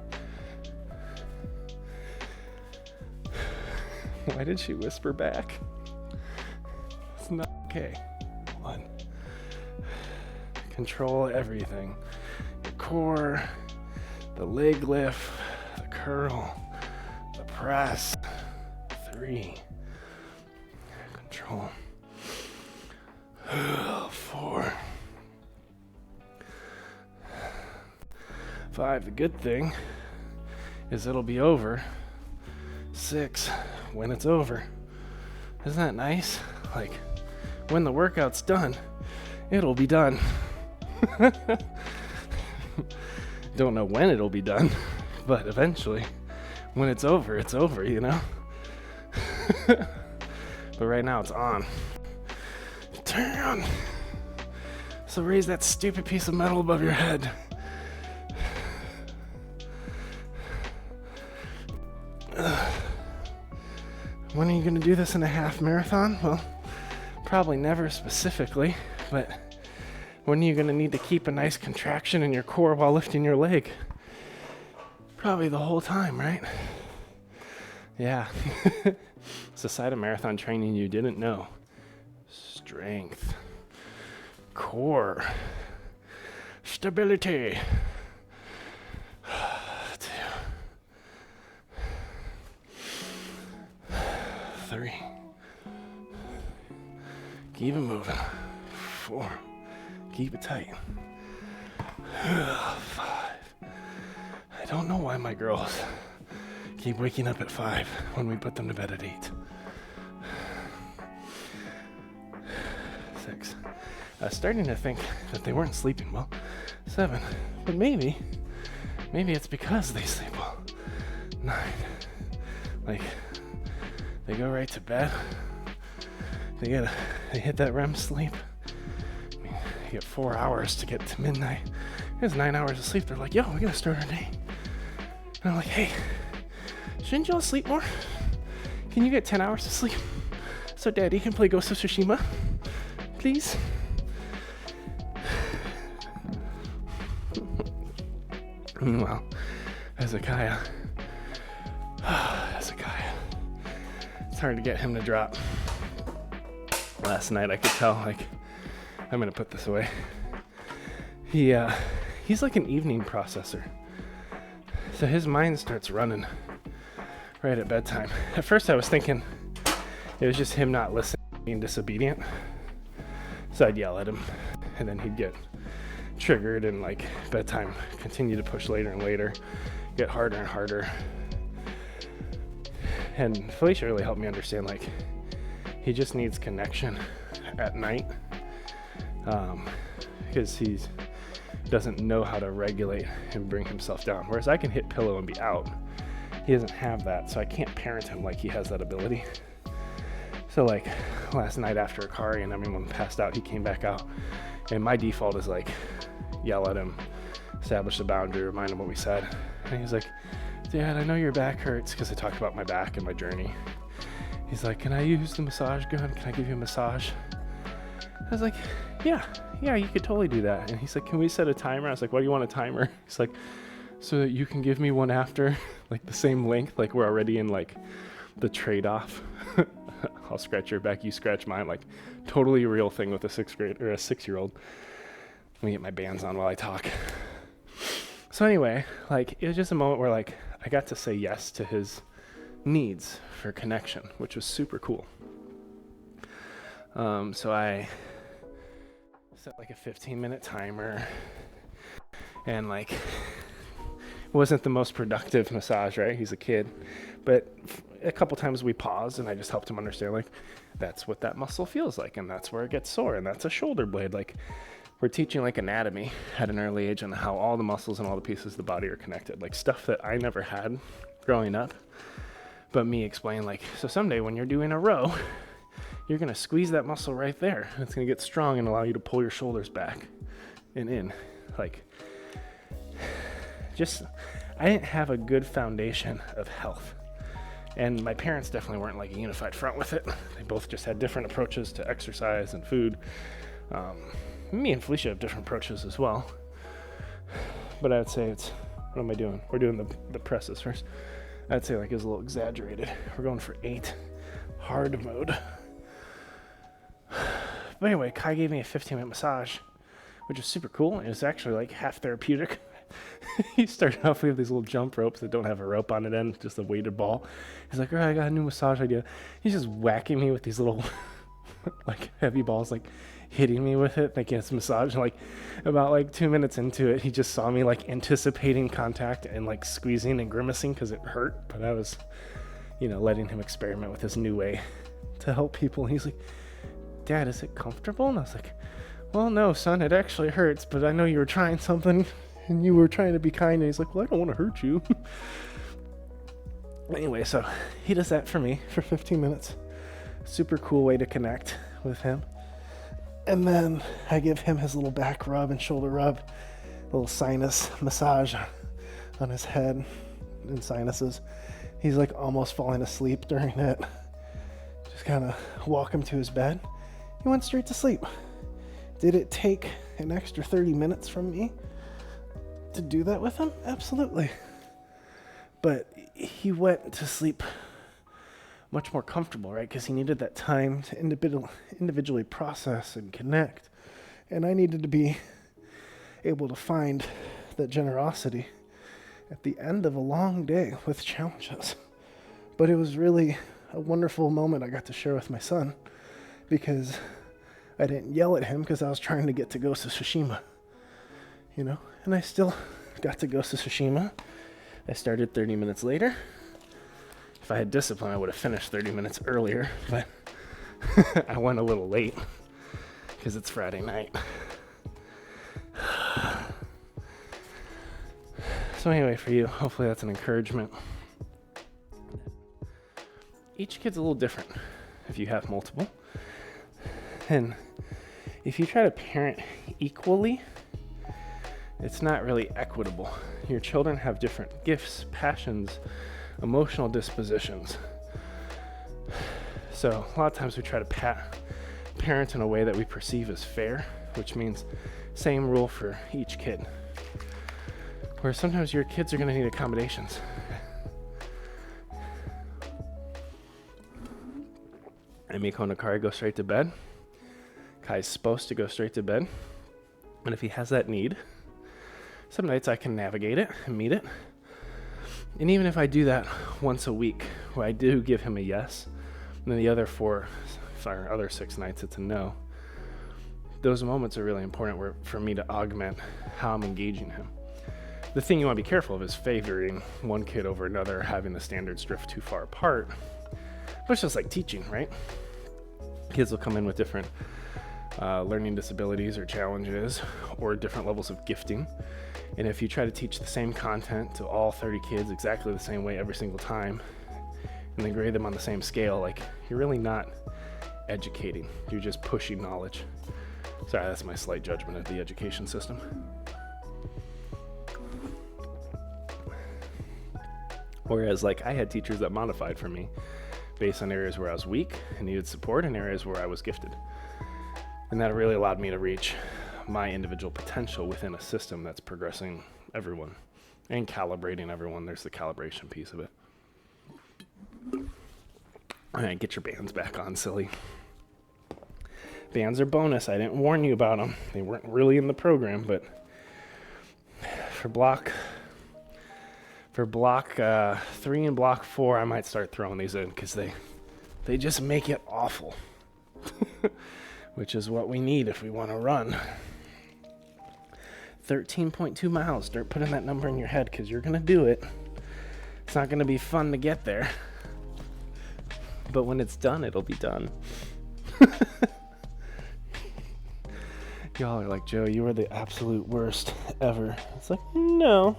Why did she whisper back? It's not okay. 1. Control everything. The core, the leg lift, the curl, the press. 3. Control. 4. 5. The good thing is it'll be over. 6. When it's over. Isn't that nice? Like, when the workout's done, it'll be done. Don't know when it'll be done, but eventually, when it's over, you know? But right now it's on. Turn on. So raise that stupid piece of metal above your head. When are you going to do this in a half marathon? Well, probably never specifically, but when are you going to need to keep a nice contraction in your core while lifting your leg? Probably the whole time, right? Yeah. It's a side of marathon training you didn't know. Strength. Core. Stability. 2. 3. Keep it moving. 4. Keep it tight. 5. I don't know why my girls keep waking up at 5 when we put them to bed at 8. 6. I was starting to think that they weren't sleeping well. 7. But maybe it's because they sleep well. 9. Like, they go right to bed. They hit that REM sleep. I mean, you get 4 hours to get to midnight. There's 9 hours of sleep. They're like, yo, we gotta start our day. And I'm like, hey, shouldn't y'all sleep more? Can you get 10 hours of sleep so Daddy can play Ghost of Tsushima? Please? Meanwhile, Hezekiah. It's hard to get him to drop. Last night I could tell, like, I'm gonna put this away. He's like an evening processor. So his mind starts running right at bedtime. At first I was thinking it was just him not listening, being disobedient. So I'd yell at him, and then he'd get triggered, and like bedtime continue to push later and later, get harder and harder. And Felicia really helped me understand, like, he just needs connection at night, because he doesn't know how to regulate and bring himself down. Whereas I can hit pillow and be out. He doesn't have that, so I can't parent him like he has that ability. So like last night after Akari and everyone passed out, he came back out, and my default is like yell at him, establish a boundary, remind him what we said. And he was like, Dad, I know your back hurts, because I talked about my back and my journey. He's like, can I use the massage gun? Can I give you a massage? I was like, yeah, you could totally do that. And he's like, can we set a timer? I was like, why do you want a timer? He's like, so that you can give me one after, like the same length, like we're already in like the trade-off. I'll scratch your back, you scratch mine, like totally a real thing with a 6-year-old. Let me get my bands on while I talk. So anyway, like it was just a moment where like I got to say yes to his needs for connection, which was super cool. So I set like a 15-minute timer, and like it wasn't the most productive massage, right? He's a kid, but a couple times we paused and I just helped him understand like that's what that muscle feels like, and that's where it gets sore, and that's a shoulder blade. Like we're teaching like anatomy at an early age and how all the muscles and all the pieces of the body are connected, like stuff that I never had growing up. But me explain like, so someday when you're doing a row, you're going to squeeze that muscle right there. It's going to get strong and allow you to pull your shoulders back and in. Like, just, I didn't have a good foundation of health. And my parents definitely weren't like a unified front with it. They both just had different approaches to exercise and food. Me and Felicia have different approaches as well. But I'd say it's, what am I doing? We're doing the presses first. I'd say like it was a little exaggerated. We're going for 8 hard mode. But anyway, Kai gave me a 15-minute massage, which was super cool. It was actually like half therapeutic. He started off with these little jump ropes that don't have a rope on it end, just a weighted ball. He's like, all right, I got a new massage idea. He's just whacking me with these little like heavy balls, like hitting me with it, thinking it's a massage. And like about like 2 minutes into it, he just saw me like anticipating contact and like squeezing and grimacing because it hurt. But I was, letting him experiment with this new way to help people. And he's like, Dad, is it comfortable? And I was like, well, no, son, it actually hurts, but I know you were trying something and you were trying to be kind. And he's like, well, I don't want to hurt you. Anyway, so he does that for me for 15 minutes. Super cool way to connect with him. And then I give him his little back rub and shoulder rub, little sinus massage on his head and sinuses. He's like almost falling asleep during it. Just kind of walk him to his bed. He went straight to sleep. Did it take an extra 30 minutes from me to do that with him? Absolutely. But he went to sleep much more comfortable, right? Because he needed that time to individually process and connect. And I needed to be able to find that generosity at the end of a long day with challenges. But it was really a wonderful moment I got to share with my son, because I didn't yell at him because I was trying to get to Ghost of Tsushima, and I still got to Ghost of Tsushima. I started 30 minutes later. If I had discipline, I would have finished 30 minutes earlier, but I went a little late because it's Friday night. So anyway, for you, hopefully that's an encouragement. Each kid's a little different if you have multiple. And if you try to parent equally, it's not really equitable. Your children have different gifts, passions, emotional dispositions. So a lot of times we try to parent in a way that we perceive as fair, which means same rule for each kid. Where sometimes your kids are going to need accommodations. I make Honokari go straight to bed. Kai's supposed to go straight to bed. And if he has that need, some nights I can navigate it and meet it. And even if I do that once a week, where I do give him a yes, and then the other 6 nights it's a no, those moments are really important for me to augment how I'm engaging him. The thing you want to be careful of is favoring one kid over another, having the standards drift too far apart. But it's just like teaching, right? Kids will come in with different learning disabilities or challenges or different levels of gifting. And if you try to teach the same content to all 30 kids exactly the same way every single time, and then grade them on the same scale, like you're really not educating. You're just pushing knowledge. Sorry, that's my slight judgment of the education system. Whereas like I had teachers that modified for me based on areas where I was weak and needed support and areas where I was gifted. And that really allowed me to reach my individual potential within a system that's progressing everyone and calibrating everyone. There's the calibration piece of it. All right, get your bands back on, silly. Bands are bonus. I didn't warn you about them. They weren't really in the program, but for block 3 and block 4, I might start throwing these in because they just make it awful, which is what we need if we want to run. 13.2 miles. Start putting that number in your head because you're going to do it. It's not going to be fun to get there, but when it's done, it'll be done. Y'all are like, Joe, you are the absolute worst ever. It's like, no.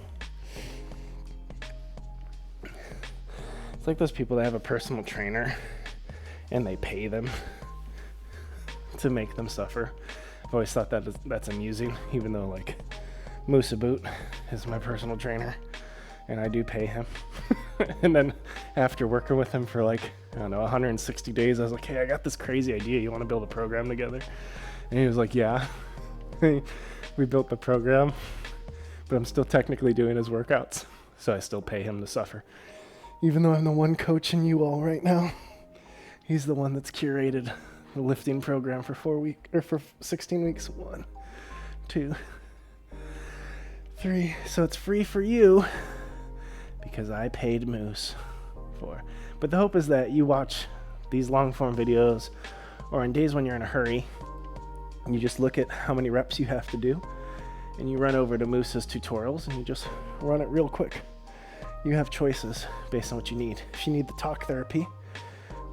It's like those people that have a personal trainer and they pay them to make them suffer. I've always thought that's amusing, even though like MooseABoot is my personal trainer and I do pay him. And then after working with him for like, I don't know, 160 days, I was like, hey, I got this crazy idea. You want to build a program together? And he was like, yeah. We built the program, but I'm still technically doing his workouts. So I still pay him to suffer. Even though I'm the one coaching you all right now, he's the one that's curated the lifting program for 16 weeks. 1, 2, 3. So it's free for you because I paid Moose for. But the hope is that you watch these long form videos, or on days when you're in a hurry, and you just look at how many reps you have to do, and you run over to Moose's tutorials and you just run it real quick. You have choices based on what you need. If you need the talk therapy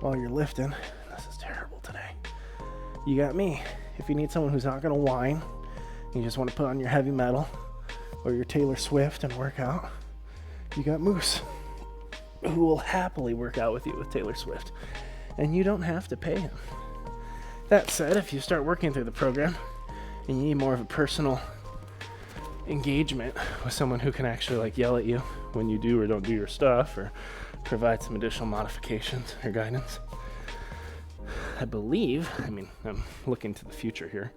while you're lifting, this is terrible today, you got me. If you need someone who's not going to whine, you just want to put on your heavy metal or your Taylor Swift and work out, you got Moose, who will happily work out with you with Taylor Swift, and you don't have to pay him. That said, if you start working through the program and you need more of a personal engagement with someone who can actually like yell at you when you do or don't do your stuff, or provide some additional modifications or guidance, I believe, I'm looking to the future here,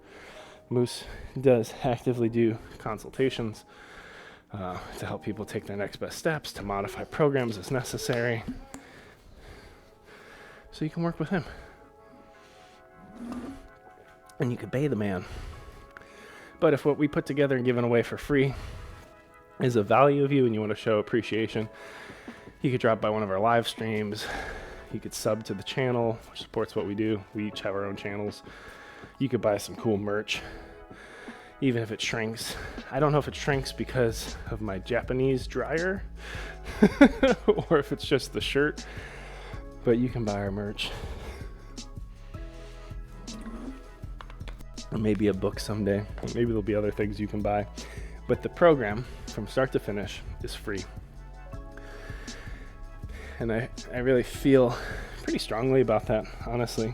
Moose does actively do consultations to help people take their next best steps, to modify programs as necessary, so you can work with him. And you could pay the man. But if what we put together and given away for free is of value of you and you want to show appreciation, you could drop by one of our live streams. You could sub to the channel, which supports what we do. We each have our own channels. You could buy some cool merch, even if it shrinks. I don't know if it shrinks because of my Japanese dryer or if it's just the shirt, but you can buy our merch. Or maybe a book someday. Or maybe there'll be other things you can buy. But the program, from start to finish, is free. And I really feel pretty strongly about that, honestly.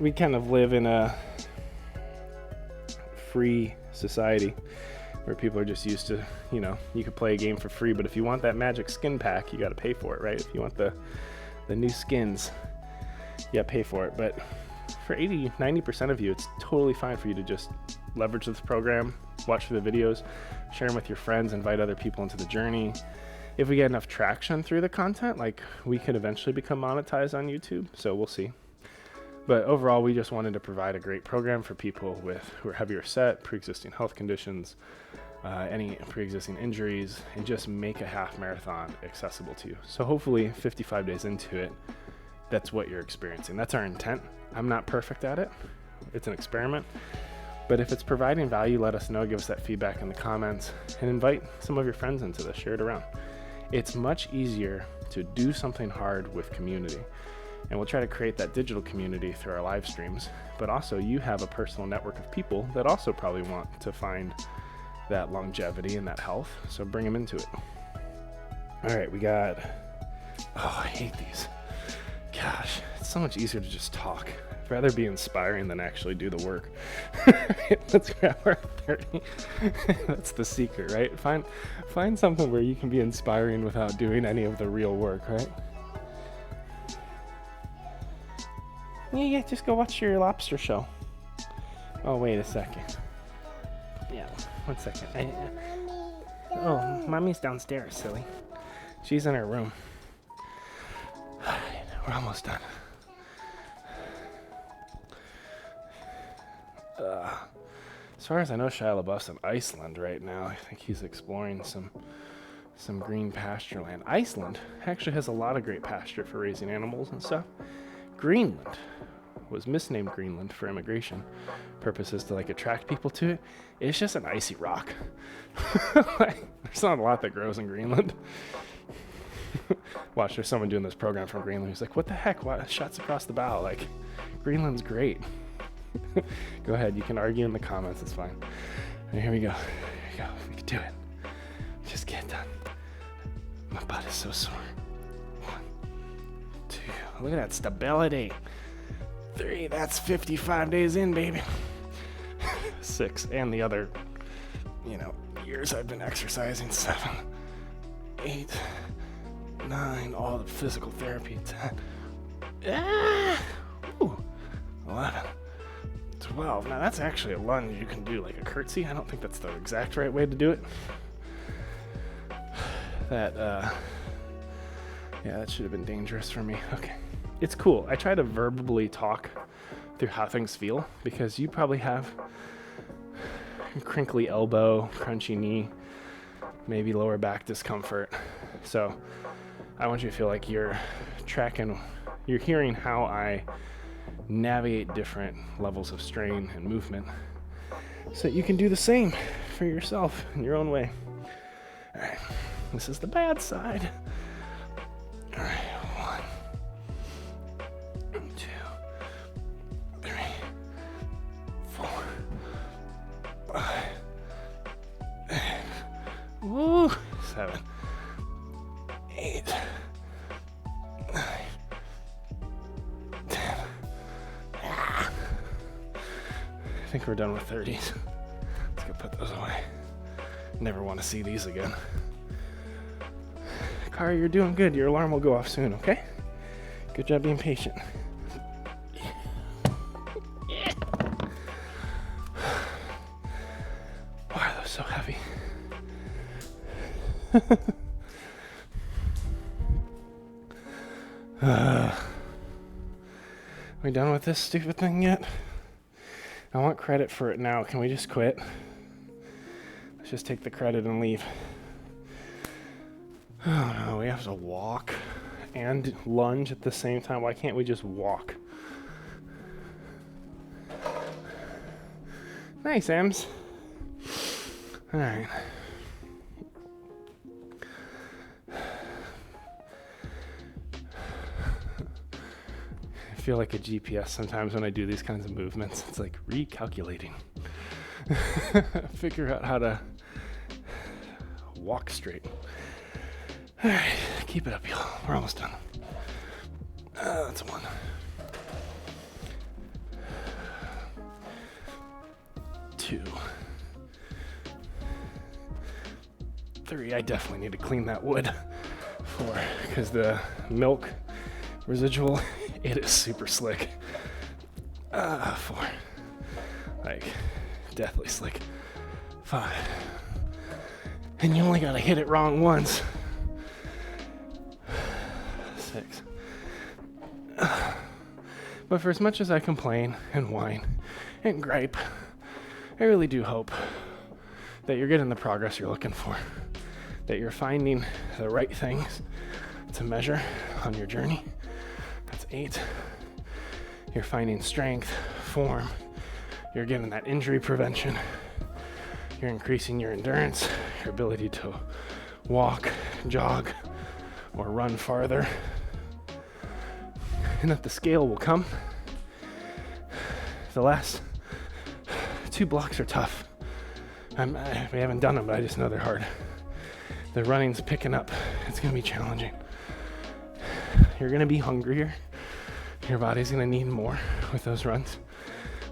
We kind of live in a free society where people are just used to, you could play a game for free, but if you want that magic skin pack, you got to pay for it, right? If you want the new skins, you got to pay for it. But for 80-90% of you, it's totally fine for you to just leverage this program, watch the videos, share them with your friends, invite other people into the journey. If we get enough traction through the content, like, we could eventually become monetized on YouTube, so we'll see. But overall, we just wanted to provide a great program for people who are heavier set, pre-existing health conditions, any pre-existing injuries, and just make a half marathon accessible to you. So hopefully 55 days into it, that's what you're experiencing. That's our intent. I'm not perfect at it. It's an experiment. But if it's providing value, let us know. Give us that feedback in the comments and invite some of your friends into this. Share it around. It's much easier to do something hard with community. And we'll try to create that digital community through our live streams. But also, you have a personal network of people that also probably want to find that longevity and that health. So bring them into it. All right, we got... Oh, I hate these. Gosh, it's so much easier to just talk. I'd rather be inspiring than actually do the work. Let's grab our 30. That's the secret, right? Find something where you can be inspiring without doing any of the real work, right? Yeah, just go watch your lobster show. Oh, wait a second. Yeah, 1 second. Oh, mommy's downstairs, silly. She's in her room. We're almost done. As far as I know, Shia LaBeouf's in Iceland right now. I think he's exploring some green pasture land. Iceland actually has a lot of great pasture for raising animals and stuff. Greenland was misnamed Greenland for immigration purposes to like attract people to it. It's just an icy rock. Like, there's not a lot that grows in Greenland. Watch, there's someone doing this program from Greenland who's like, what the heck? Why shots across the bow? Like, Greenland's great. Go ahead, you can argue in the comments, it's fine. And here we go. Here we go. We can do it. Just get done. My butt is so sore. 1, 2. Look at that stability. 3. That's 55 days in, baby. 6. And the other, years I've been exercising. 7, 8, 9. All the physical therapy. 10. 11. 12. Now that's actually a lunge you can do, like a curtsy. I don't think that's the exact right way to do it. That should have been dangerous for me. Okay. It's cool. I try to verbally talk through how things feel because you probably have a crinkly elbow, crunchy knee, maybe lower back discomfort. So I want you to feel like you're hearing how I navigate different levels of strain and movement so that you can do the same for yourself in your own way. All right, this is the bad side. All right, 1, 2, 3, 4, 5, 6, woo, 7, 8, 9, 10. I think we're done with 30s. Let's go put those away. Never want to see these again. Kari, you're doing good. Your alarm will go off soon, okay? Good job being patient. Why are those so heavy? Are we done with this stupid thing yet? I want credit for it now. Can we just quit? Let's just take the credit and leave. Oh no, we have to walk and lunge at the same time. Why can't we just walk? Nice, Ems. All right. I feel like a GPS sometimes when I do these kinds of movements. It's like recalculating. Figure out how to walk straight. All right, keep it up, y'all. We're almost done. That's 1. 2. 3. I definitely need to clean that wood. 4, because the milk residual, it is super slick. 4. Like, deathly slick. 5. And you only gotta hit it wrong once. 6. But for as much as I complain and whine and gripe, I really do hope that you're getting the progress you're looking for. That you're finding the right things to measure on your journey. That's 8. You're finding strength, form. You're getting that injury prevention. You're increasing your endurance, your ability to walk, jog, or run farther. And that the scale will come. The last 2 blocks are tough. We haven't done them, but I just know they're hard. The running's picking up. It's going to be challenging. You're going to be hungrier. Your body's going to need more with those runs.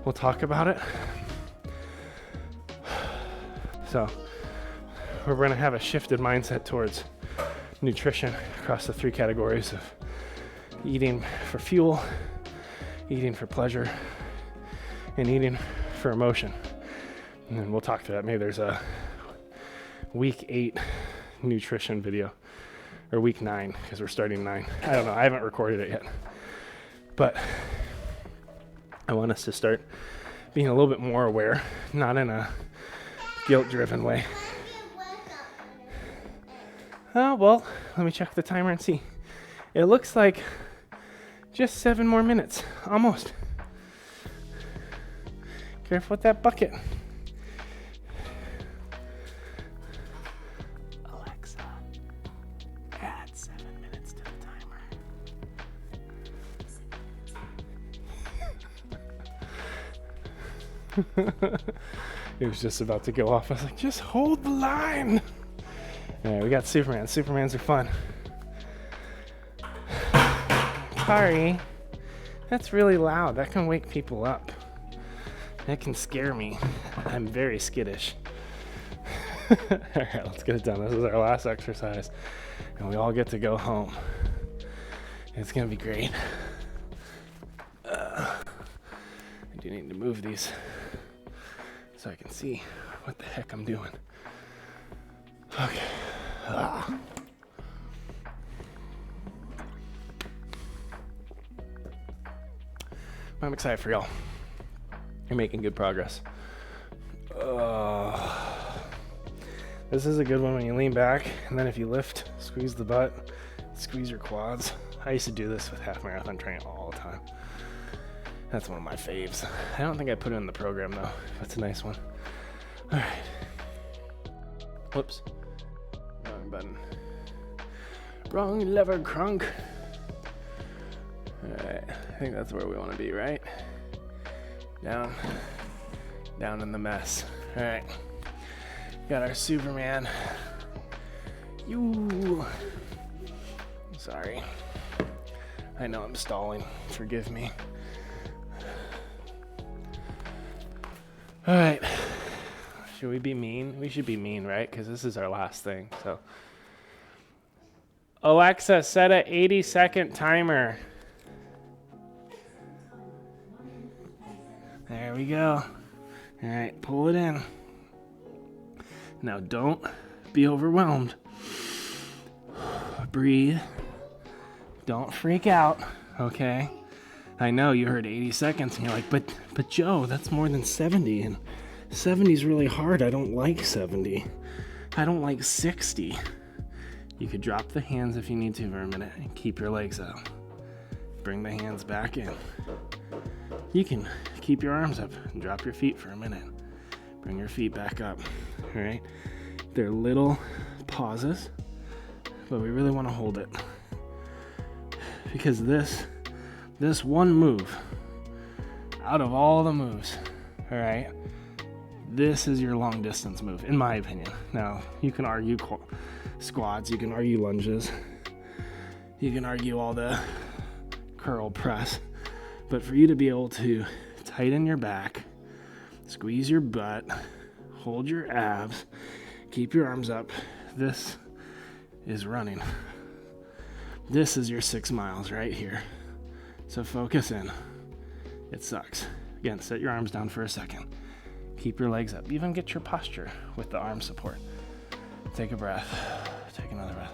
We'll talk about it. So we're going to have a shifted mindset towards nutrition across the 3 categories of eating for fuel, eating for pleasure and eating for emotion. And then we'll talk to that. Maybe there's a week 8 nutrition video, or week 9, because we're starting 9. I don't know. I haven't recorded it yet. But I want us to start being a little bit more aware, not in a guilt-driven way. Oh, well, let me check the timer and see. It looks like just 7 more minutes, almost. Careful with that bucket. Alexa, add 7 minutes to the timer. It was just about to go off. I was like, just hold the line. All right, we got Superman. Supermans are fun. Sorry. That's really loud. That can wake people up. That can scare me. I'm very skittish. All right, let's get it done. This is our last exercise, and we all get to go home. It's going to be great. I do need to move these so I can see what the heck I'm doing. Okay. I'm excited for y'all. You're making good progress. This is a good one when you lean back, and then if you lift, squeeze the butt, squeeze your quads. I used to do this with half marathon training all the time. That's one of my faves. I don't think I put it in the program though. That's a nice one. All right. Whoops. Wrong button. Wrong lever, crunk. All right. I think that's where we want to be, right? Down in the mess. All right. Got our Superman. Sorry. I know I'm stalling. Forgive me. All right. Should we be mean? We should be mean, right? Because this is our last thing. So, Alexa, set a 80-second timer. There we go. All right, pull it in. Now, don't be overwhelmed. Breathe. Don't freak out, okay? I know you heard 80 seconds and you're like, but Joe, that's more than 70, and 70 is really hard. I don't like 70. I don't like 60. You could drop the hands if you need to for a minute and keep your legs out. Bring the hands back in. You can keep your arms up and drop your feet for a minute. Bring your feet back up, all right? They're little pauses, but we really want to hold it. Because this one move, out of all the moves, all right, this is your long distance move, in my opinion. Now, you can argue squats, you can argue lunges, you can argue all the curl press, but for you to be able to tighten your back, squeeze your butt, hold your abs, keep your arms up, this is running. This is your 6 miles right here. So focus in. It sucks. Again, set your arms down for a second. Keep your legs up. Even get your posture with the arm support. Take a breath. Take another breath.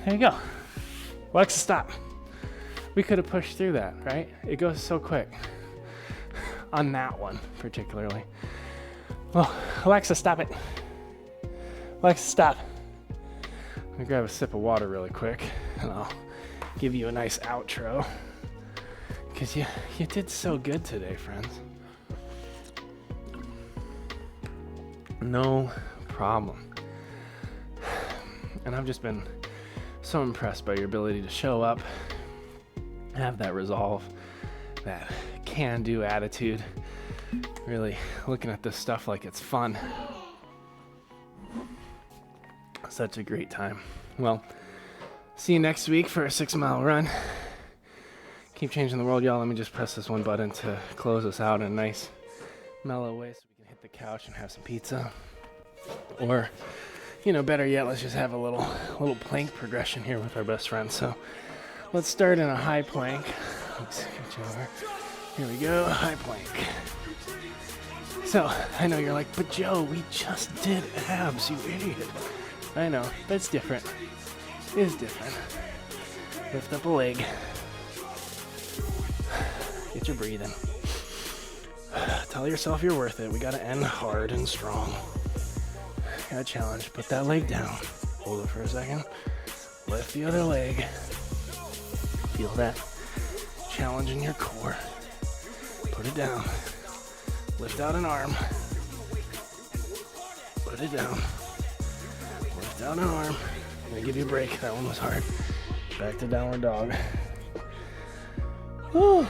There you go. Alexa, stop. We could have pushed through that, right? It goes so quick. On that one, particularly. Well, Alexa, stop it. Alexa, stop. Let me grab a sip of water really quick, and I'll give you a nice outro. Because you did so good today, friends. No problem. And I've just been so impressed by your ability to show up, have that resolve, that can-do attitude, really looking at this stuff like it's fun. Such a great time. Well, see you next week for a 6-mile run. Keep changing the world, y'all. Let me just press this one button to close us out in a nice, mellow way so we can hit the couch and have some pizza. Or, better yet, let's just have a little plank progression here with our best friend. So let's start in a high plank Let's get you over. Here we go, high plank. So, I know you're like, but Joe, we just did abs, you idiot. I know, that's different. It is different. Lift up a leg. Get your breathing. Tell yourself you're worth it. We gotta end hard and strong. Got a challenge. Put that leg down. Hold it for a second. Lift the other leg. Feel that challenge in your core. Put it down. Lift out an arm. Put it down. Lift out an arm. I'm gonna give you a break. That one was hard. Back to downward dog. Woo.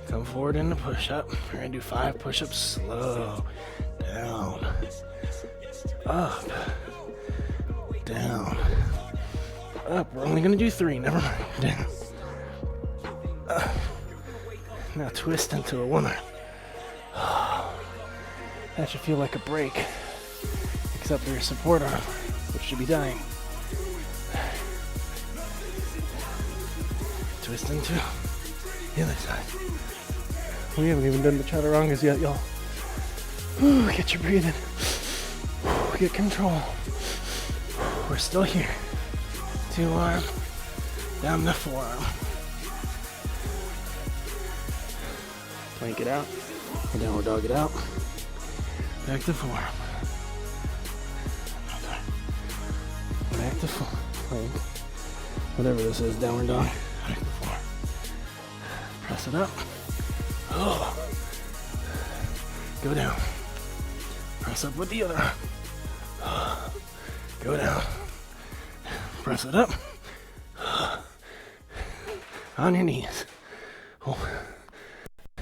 Come forward into push-up. We're gonna do 5 push-ups slow. Down. Up. Down. Up. We're only gonna do 3. Never mind. Down. Now twist into a 1 arm. That should feel like a break. Except for your support arm, which should be dying. Twist into the other side. We haven't even done the chaturangas yet, y'all. Get your breathing. Get control. We're still here. 2 arm, down the 4 arm. Plank it out. Downward dog it out. Back to 4 arm. Back to 4. Plank. Whatever this is, downward dog. Back to 4. Press it up. Oh. Go down. Press up with the other arm. Go down. Press it up. On your knees. Oh.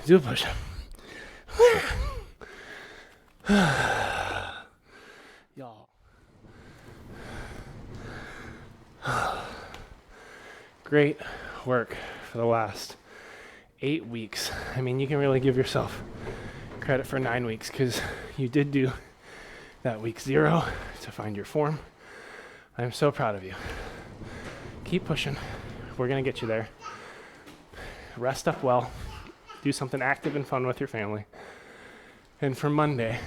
Do a push-up. Y'all. Great work for the last 8 weeks. I mean, you can really give yourself credit for 9 weeks because you did do that week 0 to find your form. I'm so proud of you. Keep pushing. We're going to get you there. Rest up well. Do something active and fun with your family. And for Monday,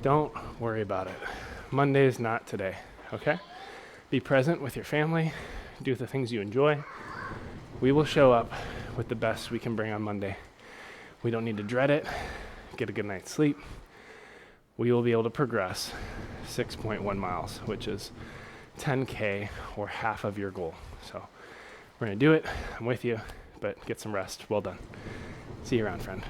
don't worry about it. Monday is not today, okay? Be present with your family. Do the things you enjoy. We will show up with the best we can bring on Monday. We don't need to dread it. Get a good night's sleep. We will be able to progress 6.1 miles, which is 10K or half of your goal. So we're going to do it. I'm with you, but get some rest. Well done. See you around, friend.